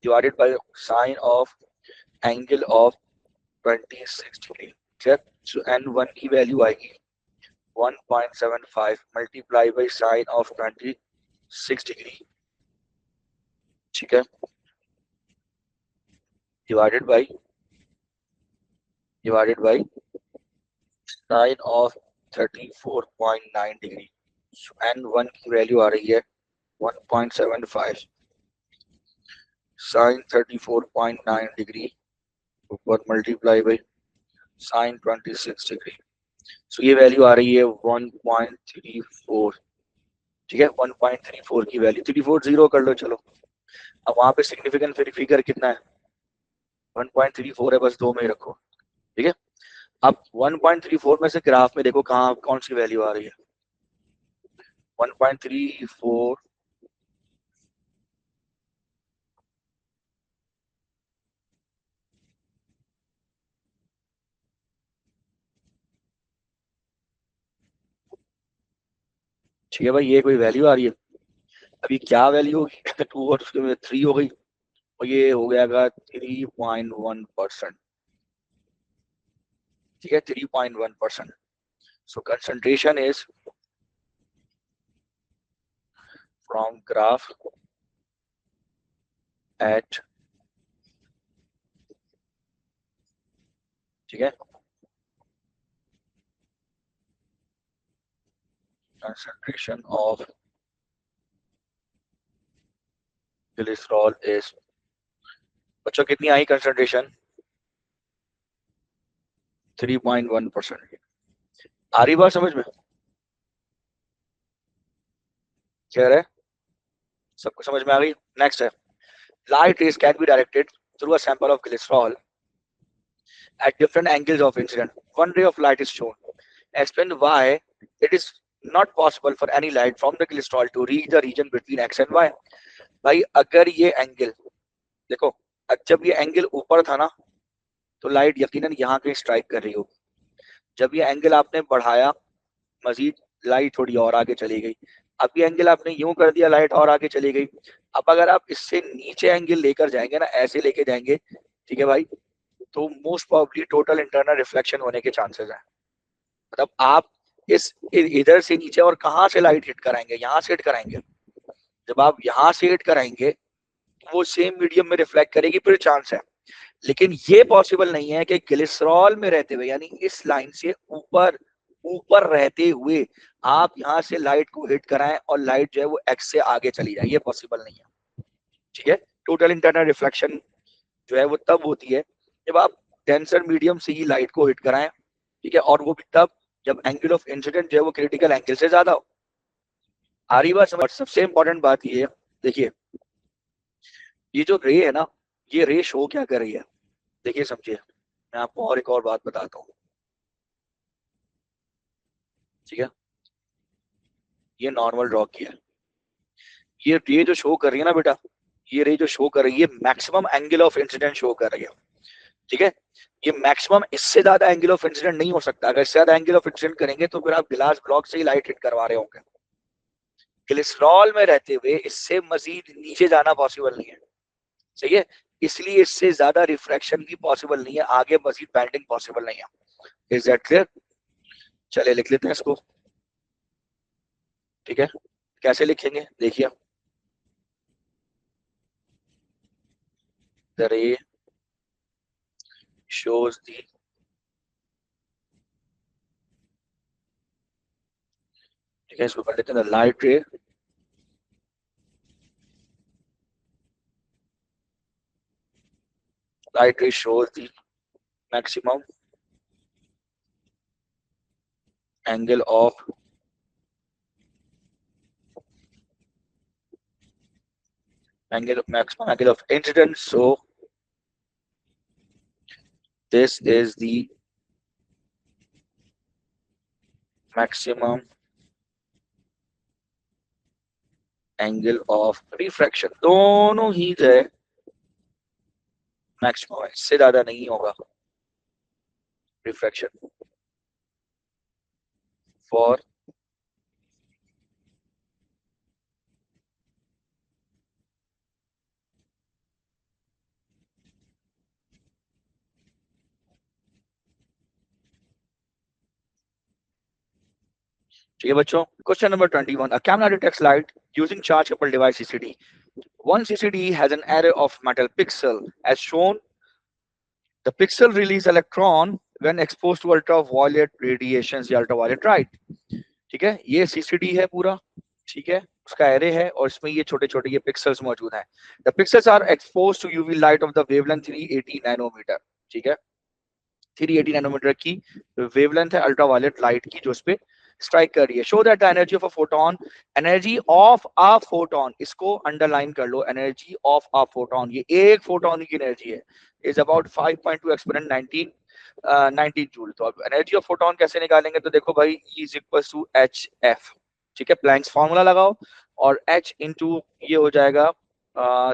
divided by sine of angle of 26 degree। ठीक है, so n1 की वैल्यू आएगी 1.75 multiply by sine of 26 degree, ठीक है, divided by sine of 34.9 degree. so n1 की वैल्यू आ रही है 1.75 साइन 34.9 डिग्री ऊपर मल्टीप्लाई बाई साइन 26 डिग्री। सो ये वैल्यू आ रही है 1.34, ठीक है, 1.34 की वैल्यू 340 कर लो। चलो अब वहां पे सिग्निफिकेंट फिगर कितना है, 1.34 है, बस 2 में ही रखो, ठीक है। अब 1.34 में से ग्राफ में देखो कहाँ कौन सी वैल्यू आ रही है, 1.34 ठीक है भाई, ये कोई वैल्यू आ रही है। अभी क्या वैल्यू होगी 2 और उसके में 3 हो गई और ये हो गया 3.1%, ठीक है, 3.1%। So concentration is from graph at, ठीक है, concentration of glycerol is, बच्चों कितनी आई कंसंट्रेशन, 3.1%। आ रही बात समझ में, क्या है, सबको समझ में आ गई। नेक्स्ट है, light rays can be directed through a sample of glycerol at different angles of incident. One ray of light is shown. Explain why it is not possible for any light from the crystal to reach the region between x and y. भाई अगर ये एंगल देखो, जब ये एंगल ऊपर था ना तो लाइट यकीनन यहाँ कहीं स्ट्राइक कर रही होगी. जब ये एंगल आपने बढ़ाया मजीद लाइट थोड़ी और आगे चली गई. अब ये एंगल आपने यूं कर दिया, लाइट और आगे चली गई. अब अगर आप इससे नीचे एंगल लेकर जाएंगे ना, ऐसे लेके जाएंगे, ठीक है भाई, तो most probably total internal reflection होने के चांसेस हैं. मतलब आप इस इधर से नीचे और कहां से लाइट हिट कराएंगे, यहाँ से हिट कराएंगे. जब आप यहाँ से हिट कराएंगे वो सेम मीडियम में रिफ्लेक्ट करेगी, फिर चांस है. लेकिन ये पॉसिबल नहीं है कि ग्लिसरॉल में रहते हुए, यानी इस लाइन से ऊपर ऊपर रहते हुए आप यहाँ से लाइट को हिट कराएं और लाइट जो है वो एक्स से आगे चली जाए. ये पॉसिबल नहीं है. ठीक है. टोटल इंटरनल रिफ्लेक्शन जो है वो तब होती है जब आप डेंसर मीडियम से ही लाइट को हिट कराएं. ठीक है. और वो भी तब जब एंगल ऑफ इंसिडेंट जो है वो क्रिटिकल एंगल से ज्यादा हो. आ रही बात समझ. सबसे इंपॉर्टेंट बात ये है, देखिए ये जो रे है ना, ये रे शो क्या कर रही है, देखिए समझिए. मैं आपको और एक और बात बताता हूँ. ठीक है. ये नॉर्मल ड्रॉ किया है. ये जो शो कर रही है ना बेटा, ये रे जो शो कर रही है maximum angle of incident show कर रही है. ठीक है. ये मैक्सिमम, इससे ज्यादा एंगल ऑफ इंसिडेंट नहीं हो सकता. अगर इससे ज्यादा एंगल ऑफ इंसिडेंट करेंगे तो फिर आप ग्लास ब्लॉक से ही लाइट हिट करवा रहे होंगे. ग्लिसरॉल में रहते हुए इससे मजीद नीचे जाना पॉसिबल नहीं है. सही है. इसलिए इससे ज्यादा रिफ्रैक्शन भी पॉसिबल नहीं है, आगे मजीद बैंडिंग पॉसिबल नहीं है. Is that clear? चले लिख लेते हैं इसको. ठीक है. कैसे लिखेंगे देखिए. The ray shows the ठीक है, इसको कर लेते हैं लाइट रे shows the maximum angle of maximum angle of incidence. So this is the maximum angle of refraction. दोनों ही जो है मैक्सिमम है, इससे ज्यादा नहीं होगा रिफ्रैक्शन फॉर ठीक है बच्चों. Question number 21. A camera detects light using charge coupled device CCD. One CCD has an array of metal pixel as shown. The pixel release electron when exposed to ultraviolet radiations या ultraviolet light. ठीक है. ये CCD है पूरा. ठीक है. उसका एरे है और इसमें ये छोटे छोटे ये पिक्सल्स मौजूद हैं. The pixels are exposed to UV light of the wavelength 380 nanometre. ठीक है. 380 नैनोमीटर की वेवलेंथ है अल्ट्रावायलेट लाइट की जो इस पे स्ट्राइक कर रही है. Show that the energy of a photon, energy of a photon, इसको अंडरलाइन कर लो. एनर्जी ऑफ अ फोटोन, ये एक फोटोन की एनर्जी है, इज अबाउट 5.2 एक्सपोनेंट 19 जूल. तो अब एनर्जी ऑफ फोटोन कैसे निकालेंगे, तो देखो भाई E is equal to HF. ठीक है. प्लैंक्स फार्मूला लगाओ और H इंटू ये हो जाएगा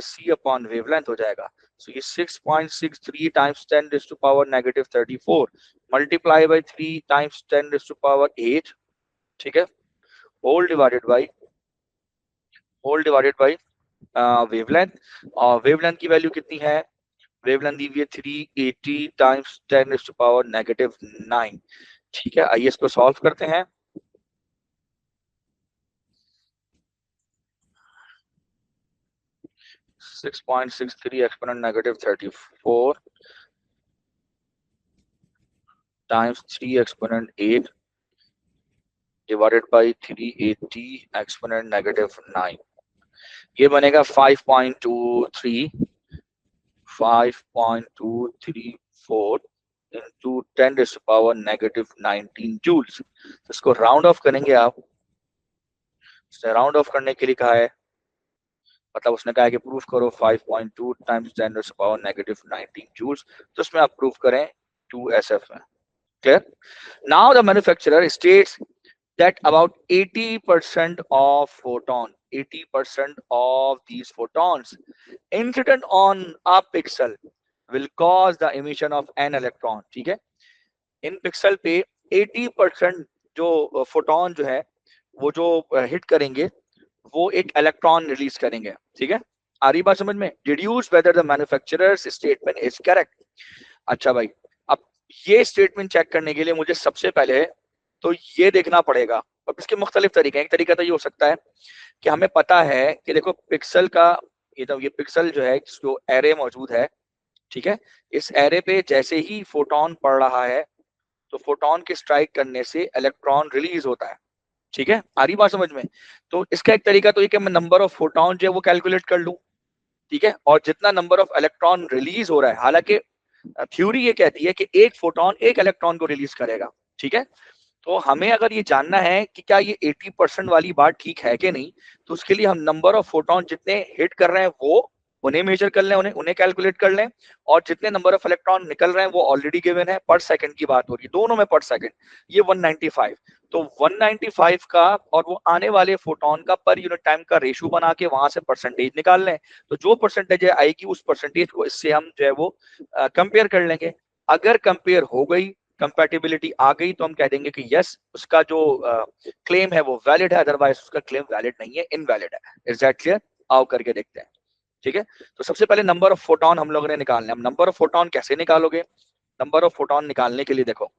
C अपॉन वेवलेंथ हो जाएगा. So ये 6.63 times 10 raised to power negative 34 multiply by 3 times 10 raised to power 8. ठीक है. Whole divided by wavelength. और वेवलेंथ की वैल्यू कितनी है, वेवलेंथ दी हुई है 380 times 10 raised to power negative 9. ठीक है. आइए इसको सॉल्व करते हैं. (6.63 exponent negative 34 times 3 exponent 8 divided by 380 exponent negative 9. ये बनेगा 5.234 into 10 raised to power negative 19 joules. तो इसको राउंड ऑफ करेंगे आप. उसने राउंड ऑफ करने के लिए कहा है, मतलब उसने कहा है कि प्रूफ करो 5.2 times 10 raised to power negative 19 joules. तो उसमें आप प्रूफ करें 2SF में. Clear? Now the manufacturer states that about 80% of 80% of these photons incident on a pixel will cause the emission of an electron. ठीक है, इन पिक्सल पे 80% जो फोटोन जो है वो जो हिट करेंगे वो एक इलेक्ट्रॉन रिलीज करेंगे. ठीक है, आ रही बात समझ में? Deduce whether the manufacturers statement is correct. अच्छा भाई, अब ये स्टेटमेंट चेक करने के लिए मुझे सबसे पहले तो ये देखना पड़ेगा. अब इसके मुख्तलिफ तरीके हैं. एक तरीका तो ये हो सकता है कि हमें पता है कि देखो पिक्सल का ये पिक्सल जो है जो एरे मौजूद है, ठीक है, इस एरे पे जैसे ही फोटोन पड़ रहा है तो फोटोन के स्ट्राइक करने से इलेक्ट्रॉन रिलीज होता है. ठीक है, आ रही बात समझ में? तो इसका एक तरीका तो ये कि मैं नंबर ऑफ फोटोन जो है वो कैलकुलेट कर लूं. ठीक है, और जितना नंबर ऑफ इलेक्ट्रॉन रिलीज हो रहा है, हालांकि थ्योरी ये कहती है कि एक फोटोन एक इलेक्ट्रॉन को रिलीज करेगा. ठीक है, तो हमें अगर ये जानना है कि क्या ये 80% वाली बात ठीक है कि नहीं, तो उसके लिए हम नंबर ऑफ फोटोन जितने हिट कर रहे हैं वो उन्हें मेजर कर लें, उन्हें कैलकुलेट कर लें, और जितने नंबर ऑफ इलेक्ट्रॉन निकल रहे हैं वो ऑलरेडी गिवन है. पर सेकंड की बात हो रही है, दोनों में पर सेकंड. ये 195, तो 195 का और वो आने वाले फोटोन का पर यूनिट टाइम का रेशियो बना के वहां से परसेंटेज निकाल लें. तो जो परसेंटेज आएगी उस परसेंटेज को इससे हम जो है वो कंपेयर कर लेंगे. अगर कंपेयर हो गई, कंपैटिबिलिटी आ गई, तो हम कह देंगे कि यस, उसका जो क्लेम है वो वैलिड है, अदरवाइज उसका क्लेम वैलिड नहीं है, इनवैलिड है. Is that clear? आओ करके देखते हैं. ठीक है, तो सबसे पहले नंबर ऑफ फोटोन हम लोगों ने निकालना है. नंबर ऑफ फोटोन कैसे निकालोगे? नंबर ऑफ फोटोन निकालने के लिए देखो,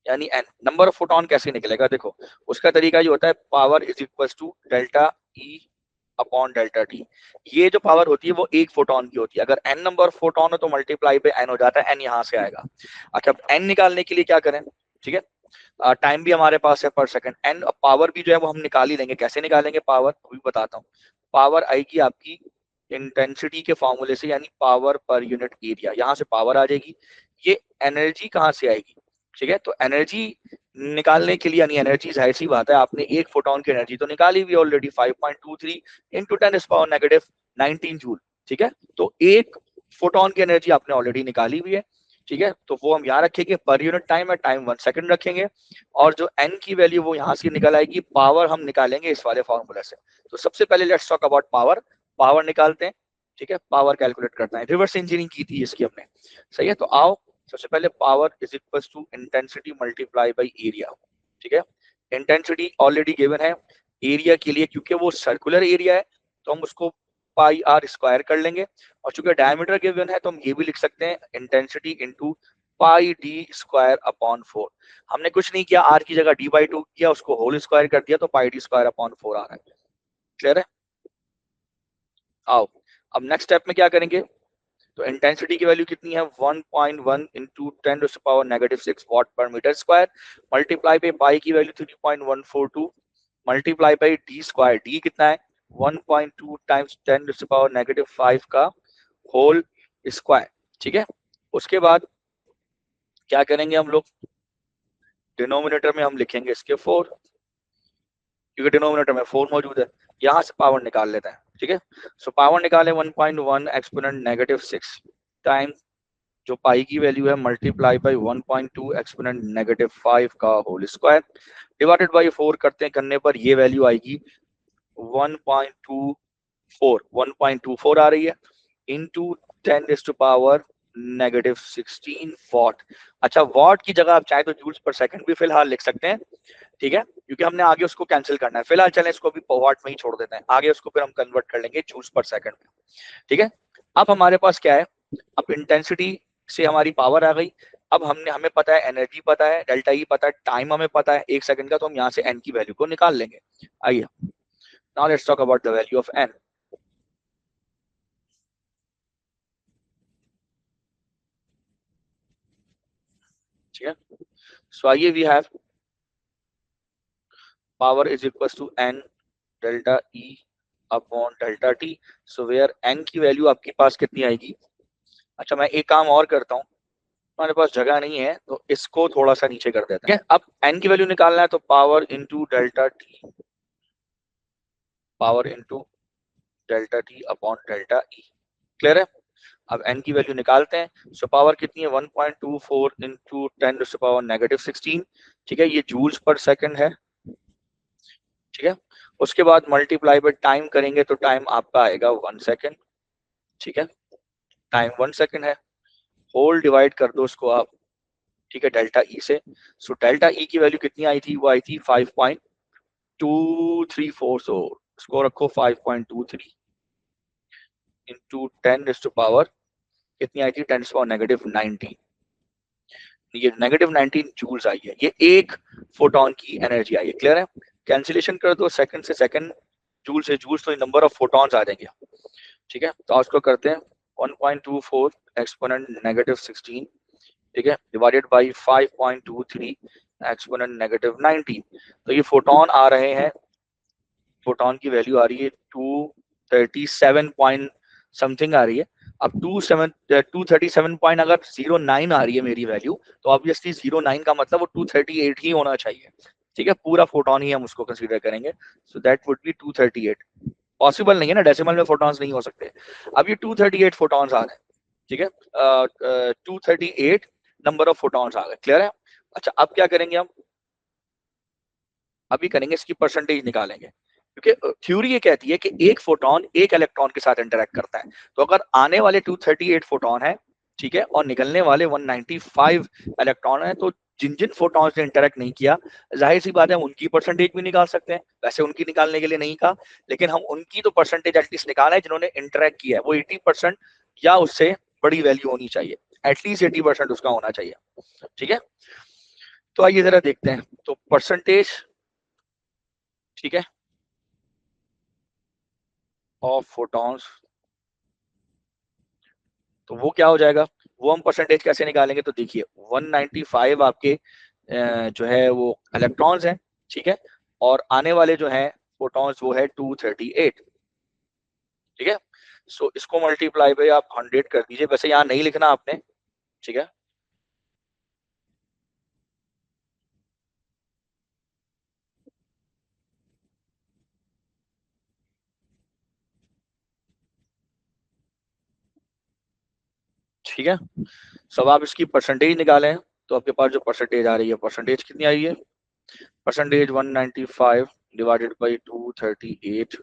यानी एन, नंबर ऑफ फोटोन कैसे निकलेगा? देखो, उसका तरीका ये होता है power is equal to delta E upon delta T. ये जो पावर होती है वो एक फोटोन की होती है. अगर एन नंबर ऑफ फोटोन हो तो मल्टीप्लाई पे एन हो जाता है, एन यहाँ से आएगा. अच्छा, एन निकालने के लिए क्या करें? ठीक है, टाइम भी हमारे पास है पर सेकंड. एन पावर भी जो है वो हम निकाल ही लेंगे. कैसे निकालेंगे पावर, अभी बताता हूँ. पावर आएगी आपकी इंटेंसिटी के फॉर्मूले से, यानी पावर पर यूनिट एरिया. यहाँ से पावर आ जाएगी. ये एनर्जी कहाँ से आएगी? ठीक है, तो एनर्जी निकालने के लिए, यानी एनर्जी जाहिर सी बात है, आपने एक फोटोन की एनर्जी तो निकाली हुई ऑलरेडी, 5.23 इंटू 10⁻⁻19 जूल. ठीक है, तो एक फोटोन की एनर्जी आपने ऑलरेडी निकाली हुई है. ठीक है, तो वो हम यहाँ रखेंगे. पर यूनिट टाइम है, टाइम 1 सेकंड रखेंगे, और जो एन की वैल्यू वो यहाँ से निकल आएगी. पावर हम निकालेंगे इस वाले फॉर्मूला से. तो सबसे पहले let's talk about power. Power निकालते हैं. ठीक है, पावर कैलकुलेट करते हैं. रिवर्स इंजीनियरिंग की थी इसकी हमने. सही है, तो आओ सबसे पहले power is equal to intensity multiply by area. ठीक है, इंटेंसिटी ऑलरेडी गिवन है. एरिया के लिए क्योंकि वो सर्कुलर एरिया है तो हम उसको पाई आर स्क्वायर कर लेंगे, और चूंकि डायमीटर गिवन है तो हम ये भी लिख सकते हैं इंटेंसिटी इनटू पाई डी स्क्वायर अपॉन 4. हमने कुछ नहीं किया, आर की जगह d/2 किया, उसको होल स्क्वायर कर दिया, तो पाई डी स्क्वायर अपॉन 4 आ रहा है. क्लियर है? आओ अब नेक्स्ट स्टेप में क्या करेंगे. तो इंटेंसिटी की वैल्यू कितनी है? 1.1 इंटू 10⁻⁻6 वाट पर मीटर स्क्वायर, मल्टीप्लाई पे पाई की value 3.142, multiply by D square. D कितना है? 1.2 टाइम्स 10⁻⁻5 का होल स्क्वायर. ठीक है, उसके बाद क्या करेंगे हम लोग? डिनोमिनेटर में हम लिखेंगे इसके 4, क्योंकि डिनोमिनेटर में 4 मौजूद है. यहाँ से पावर निकाल लेते हैं. ठीक है, सो पावर निकाले 1.1 एक्सपोनेंट -6 टाइम जो पाई की वैल्यू है मल्टीप्लाई बाई 1.2 एक्सपोनेंट -5 का होल स्क्वायर डिवाइडेड बाई 4 करने पर ये वैल्यू आएगी 1.24 आ रही है इंटू 10⁻⁻16 वॉट. अच्छा, वॉट की जगह आप चाहे तो जूल्स पर सेकंड भी फिलहाल लिख सकते हैं. ठीक है, क्योंकि हमने आगे उसको कैंसिल करना है. फिलहाल चलें इसको भी वॉट में ही छोड़ देते हैं, आगे उसको फिर हम कन्वर्ट कर लेंगे जूल्स पर सेकंड में. ठीक है, अब हमारे पास क्या है? अब इंटेंसिटी से हमारी पावर आ गई. अब हमें पता है एनर्जी पता है, डेल्टा ई पता है, टाइम हमें पता है 1 सेकंड का, तो हम यहाँ से एन की वैल्यू को निकाल लेंगे. आइए, now let's talk about the value of N. ठीक है, सो आइए we have power is equal to N delta E upon delta T. So where N की वैल्यू आपके पास कितनी आएगी? अच्छा, मैं एक काम और करता हूँ, हमारे पास जगह नहीं है तो इसको थोड़ा सा नीचे कर देते हैं. अब एन की वैल्यू निकालना है तो power into delta T, power into delta T upon delta E. Clear है? अब n की वैल्यू निकालते हैं। सो पावर कितनी है 1.24 इंटू 10⁻16। ठीक है, ये जूल्स पर सेकंड है। ठीक है, उसके बाद मल्टीप्लाई बाय टाइम करेंगे तो टाइम आपका आएगा 1 सेकंड। ठीक है, टाइम 1 सेकंड है, होल डिवाइड कर दो उसको आप। ठीक है, डेल्टा ई से। सो डेल्टा ई की वैल्यू कितनी आई थी, वो आई थी 5.234। सो इसको रखो 5.23 इंटू 10⁻, कितनी आई थी 10⁻⁻19। ये -19 जूल्स आई है, ये एक फोटोन की एनर्जी आई है। क्लियर है, कैंसिलेशन कर दो सेकंड से सेकंड, जूल से जूल्स, तो नंबर ऑफ फोटॉन्स आ जाएंगे। ठीक है, तो उसको करते हैं 1.24 एक्सपोनेंट -16, ठीक है, डिवाइडेड बाय 5.23 एक्सपोनेंट -19। तो ये फोटोन आ रहे हैं, फोटोन की वैल्यू आ रही है 237 पॉइंट समथिंग आ रही है। अब 237 पॉइंट अगर 09 आ रही है मेरी वैल्यू, तो ऑब्वियसली 09 का मतलब वो 238 ही होना चाहिए। ठीक है, पूरा फोटोन ही हम उसको कंसीडर करेंगे। So that would be 238। Possible नहीं है ना, डेसिमल में फोटॉन्स नहीं हो सकते। अब ये 238 फोटॉन्स आ रहे हैं। ठीक है, 238 नंबर ऑफ फोटॉन्स आ गए। क्लियर है। अच्छा, अब क्या करेंगे हम, अभी करेंगे इसकी परसेंटेज निकालेंगे, क्योंकि थ्योरी ये कहती है कि एक फोटोन एक इलेक्ट्रॉन के साथ इंटरेक्ट करता है। तो अगर आने वाले 238 फोटोन है, ठीक है, और निकलने वाले 195 इलेक्ट्रॉन है, तो जिन जिन फोटॉन्स ने इंटरेक्ट नहीं किया, जाहिर सी बात है उनकी परसेंटेज भी निकाल सकते हैं। वैसे उनकी निकालने के लिए नहीं कहा, लेकिन हम उनकी तो परसेंटेज एटलीस्ट निकाला है जिन्होंने इंटरेक्ट किया है। वो 80% या उससे बड़ी वैल्यू होनी चाहिए, एटलीस्ट 80% उसका होना चाहिए। ठीक है, तो आइए जरा देखते हैं। तो परसेंटेज, ठीक है, ऑफ फोटॉन्स, तो वो क्या हो जाएगा, वो हम परसेंटेज कैसे निकालेंगे। तो देखिए 195 आपके जो है वो इलेक्ट्रॉन्स हैं। ठीक है, और आने वाले जो हैं फोटॉन्स वो है 238। ठीक है, सो इसको मल्टीप्लाई बाय आप 100 कर दीजिए। वैसे यहाँ नहीं लिखना आपने। ठीक है, ठीक है, सब आप इसकी परसेंटेज निकालें। तो आपके पास जो परसेंटेज आ रही है, परसेंटेज कितनी आई है, percentage 195 divided by 238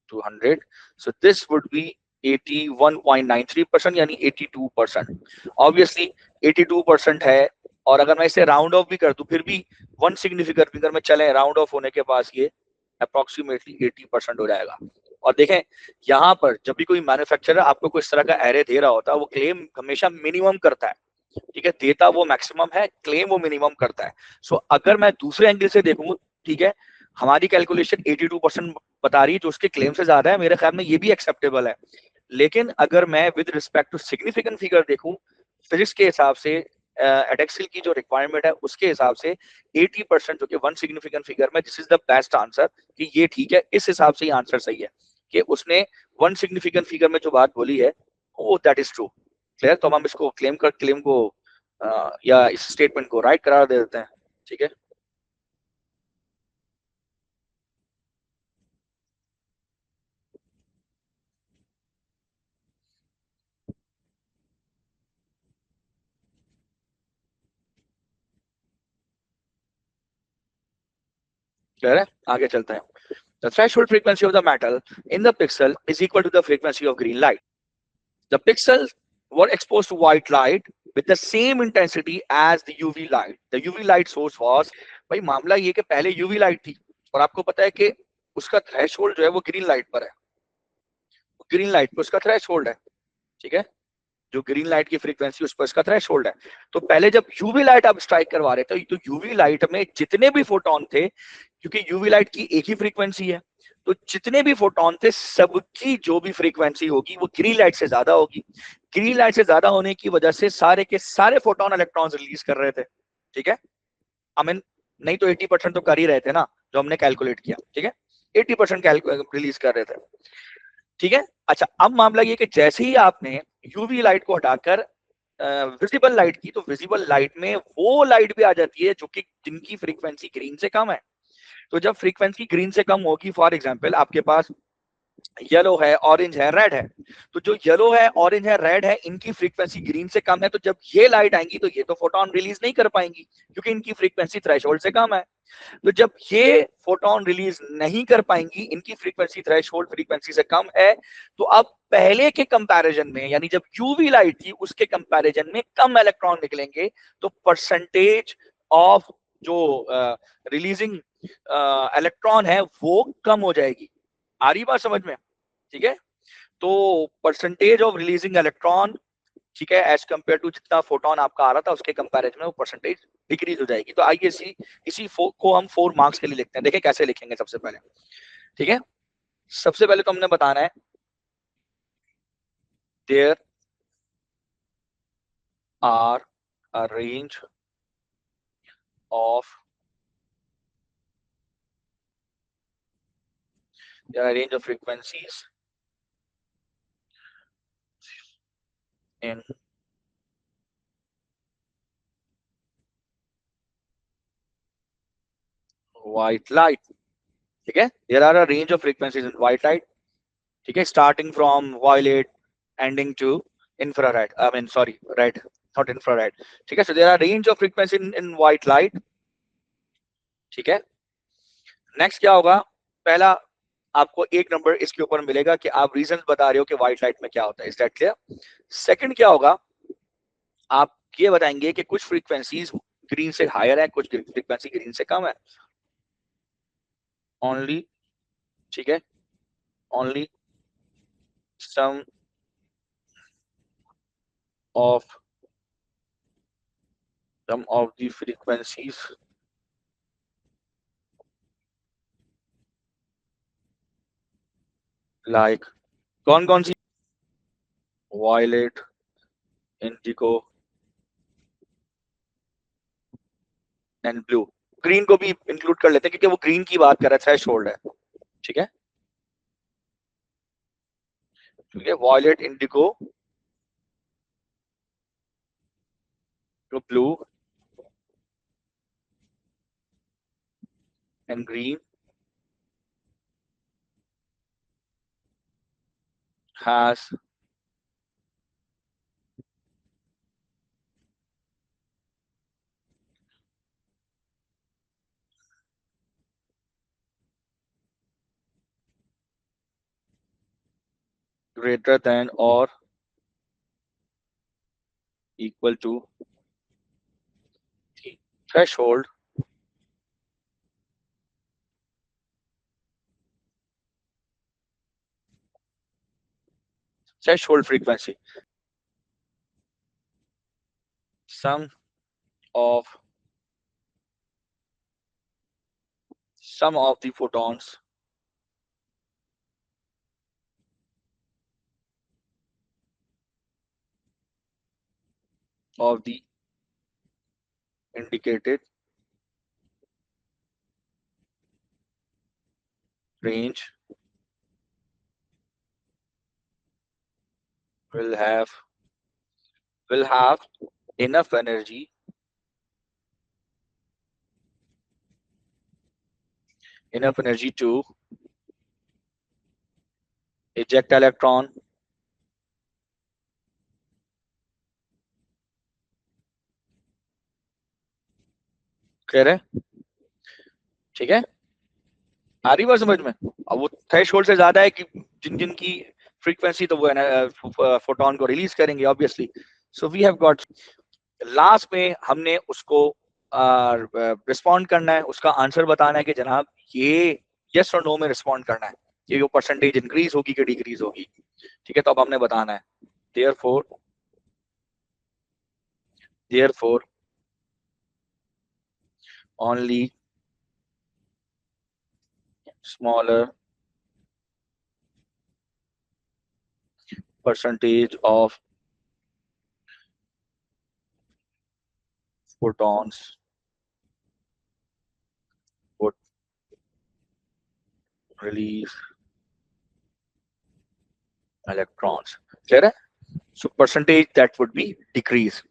to 100। So this would be 81.93%, यानी 82%। ऑब्वियसली 82% है, और अगर मैं इसे राउंड ऑफ भी कर दूं फिर भी वन सिग्निफिकेंट फिगर में चले, राउंड ऑफ होने के पास ये अप्रोक्सीमेटली 80% हो जाएगा। और देखें यहाँ पर जब भी कोई मैन्युफैक्चरर आपको कोई इस तरह का एरे दे रहा होता है, वो क्लेम हमेशा मिनिमम करता है। ठीक है, देता वो मैक्सिमम है, क्लेम वो मिनिमम करता है। सो अगर मैं दूसरे एंगल से देखूं, ठीक है, हमारी कैलकुलेशन 82% बता रही है, जो उसके क्लेम से ज्यादा है, मेरे ख्याल में ये भी एक्सेप्टेबल है। लेकिन अगर मैं with respect to significant figure देखूं, फिजिक्स के हिसाब से, एडेक्सिल की जो रिक्वायरमेंट है उसके हिसाब से 80% जो कि वन सिग्निफिकेंट फिगर में, this is the best answer, कि ये ठीक है, इस हिसाब से ही आंसर सही है कि उसने वन सिग्निफिकेंट फिगर में जो बात बोली है वो दैट इज ट्रू। क्लियर, तो हम इसको क्लेम को या इस स्टेटमेंट को राइट करार दे देते हैं। ठीक है, क्लियर है, आगे चलते हैं। The threshold frequency of the metal in the pixel is equal to the frequency of green light. The pixels were exposed to white light with the same intensity as the UV light. The UV light source was, भाई मामला ये कि पहले UV लाइट थी, और आपको पता है कि उसका थ्रेशोल्ड जो है वो ग्रीन लाइट पर है, ग्रीन लाइट पर उसका थ्रेशोल्ड है। ठीक है, जो ग्रीन लाइट की फ्रीक्वेंसी उस पर इसका थ्रेशोल्ड है। तो पहले जब यूवी लाइट आप स्ट्राइक करवा रहे थे, तो यूवी लाइट में जितने भी फोटोन थे, क्योंकि यूवी लाइट की एक ही फ्रीक्वेंसी है, तो जितने भी फोटोन थे सबकी जो भी फ्रीक्वेंसी होगी वो ग्रीन लाइट से ज्यादा होगी। ग्रीन लाइट से ज्यादा होने की वजह से सारे के सारे फोटोन इलेक्ट्रॉन्स रिलीज कर रहे थे। ठीक है, आई मीन नहीं तो 80% तो कर ही रहे थे ना, जो हमने कैलकुलेट किया। ठीक है, 80% रिलीज कर रहे थे। ठीक है, अच्छा, अब मामला ये कि जैसे ही आपने यूवी लाइट को हटाकर विजिबल लाइट की, तो विजिबल लाइट में वो लाइट भी आ जाती है जो कि जिनकी फ्रीक्वेंसी ग्रीन से कम है। तो जब फ्रीक्वेंसी ग्रीन से कम होगी, फॉर एग्जांपल आपके पास येलो है, ऑरेंज है, रेड है। तो जो येलो है, ऑरेंज है, रेड है, इनकी फ्रीक्वेंसी ग्रीन से कम है, तो जब ये लाइट आएंगी तो ये तो फोटोन रिलीज नहीं कर पाएंगी क्योंकि इनकी फ्रीक्वेंसी थ्रेशोल्ड से कम है। तो जब ये फोटोन रिलीज नहीं कर पाएंगी, इनकी फ्रीक्वेंसी थ्रेशोल्ड फ्रीक्वेंसी से कम है, तो अब पहले के कंपैरिजन में, यानी जब यूवी लाइट थी उसके कंपैरिजन में कम इलेक्ट्रॉन निकलेंगे, तो परसेंटेज ऑफ जो रिलीजिंग इलेक्ट्रॉन है वो कम हो जाएगी। आ रही बात समझ में? ठीक है, तो परसेंटेज ऑफ रिलीजिंग इलेक्ट्रॉन, ठीक है, एज कंपेयर टू जितना फोटोन आपका आ रहा था उसके कंपैरिजन में वो परसेंटेज डिक्रीज हो जाएगी। तो आइए इसी को हम 4 मार्क्स के लिए लिखते हैं। देखिए कैसे लिखेंगे सबसे पहले। ठीक है, सबसे पहले तो हमने बताना है there are a range of frequencies in white light। ठीक है, there are a range of frequencies in white light, ठीक है, starting from violet ending to infrared, I mean sorry red, not infrared। ठीक है, so there are range of frequency in white light। ठीक है, नेक्स्ट क्या होगा? पहला आपको एक नंबर इसके ऊपर मिलेगा कि आप रीजंस बता रहे हो कि व्हाइट लाइट में क्या होता है। Is that clear? सेकंड क्या होगा, आप ये बताएंगे कि कुछ फ्रीक्वेंसीज ग्रीन से हायर है, कुछ फ्रीक्वेंसी ग्रीन से कम है। ओनली, ठीक है, only some of the frequencies like, कौन कौन सी? Violet, indigo and blue. Green को भी इंक्लूड कर लेते हैं क्योंकि वो ग्रीन की बात कर रहा है, थ्रेशोल्ड है। ठीक है, ठीक है, violet, indigo, blue and green has greater than or equal to the threshold frequency, sum of the photons of the indicated range will have enough energy to eject electron clear है? ठीक है, आ रही बात समझ में? अब वो थ्रेशोल्ड से ज्यादा है कि जिन जिन की फ्रीक्वेंसी, तो वो फोटोन को रिलीज करेंगे obviously. So we have got, last में हमने उसको रिस्पॉन्ड करना है, उसका आंसर बताना है कि जनाब ये यस और नो में रिस्पॉन्ड करना है कि वो परसेंटेज इंक्रीज होगी कि डिक्रीज होगी। ठीक है, तो अब हमने बताना है therefore only smaller percentage of photons would release electrons। clear है? So percentage that would be decrease।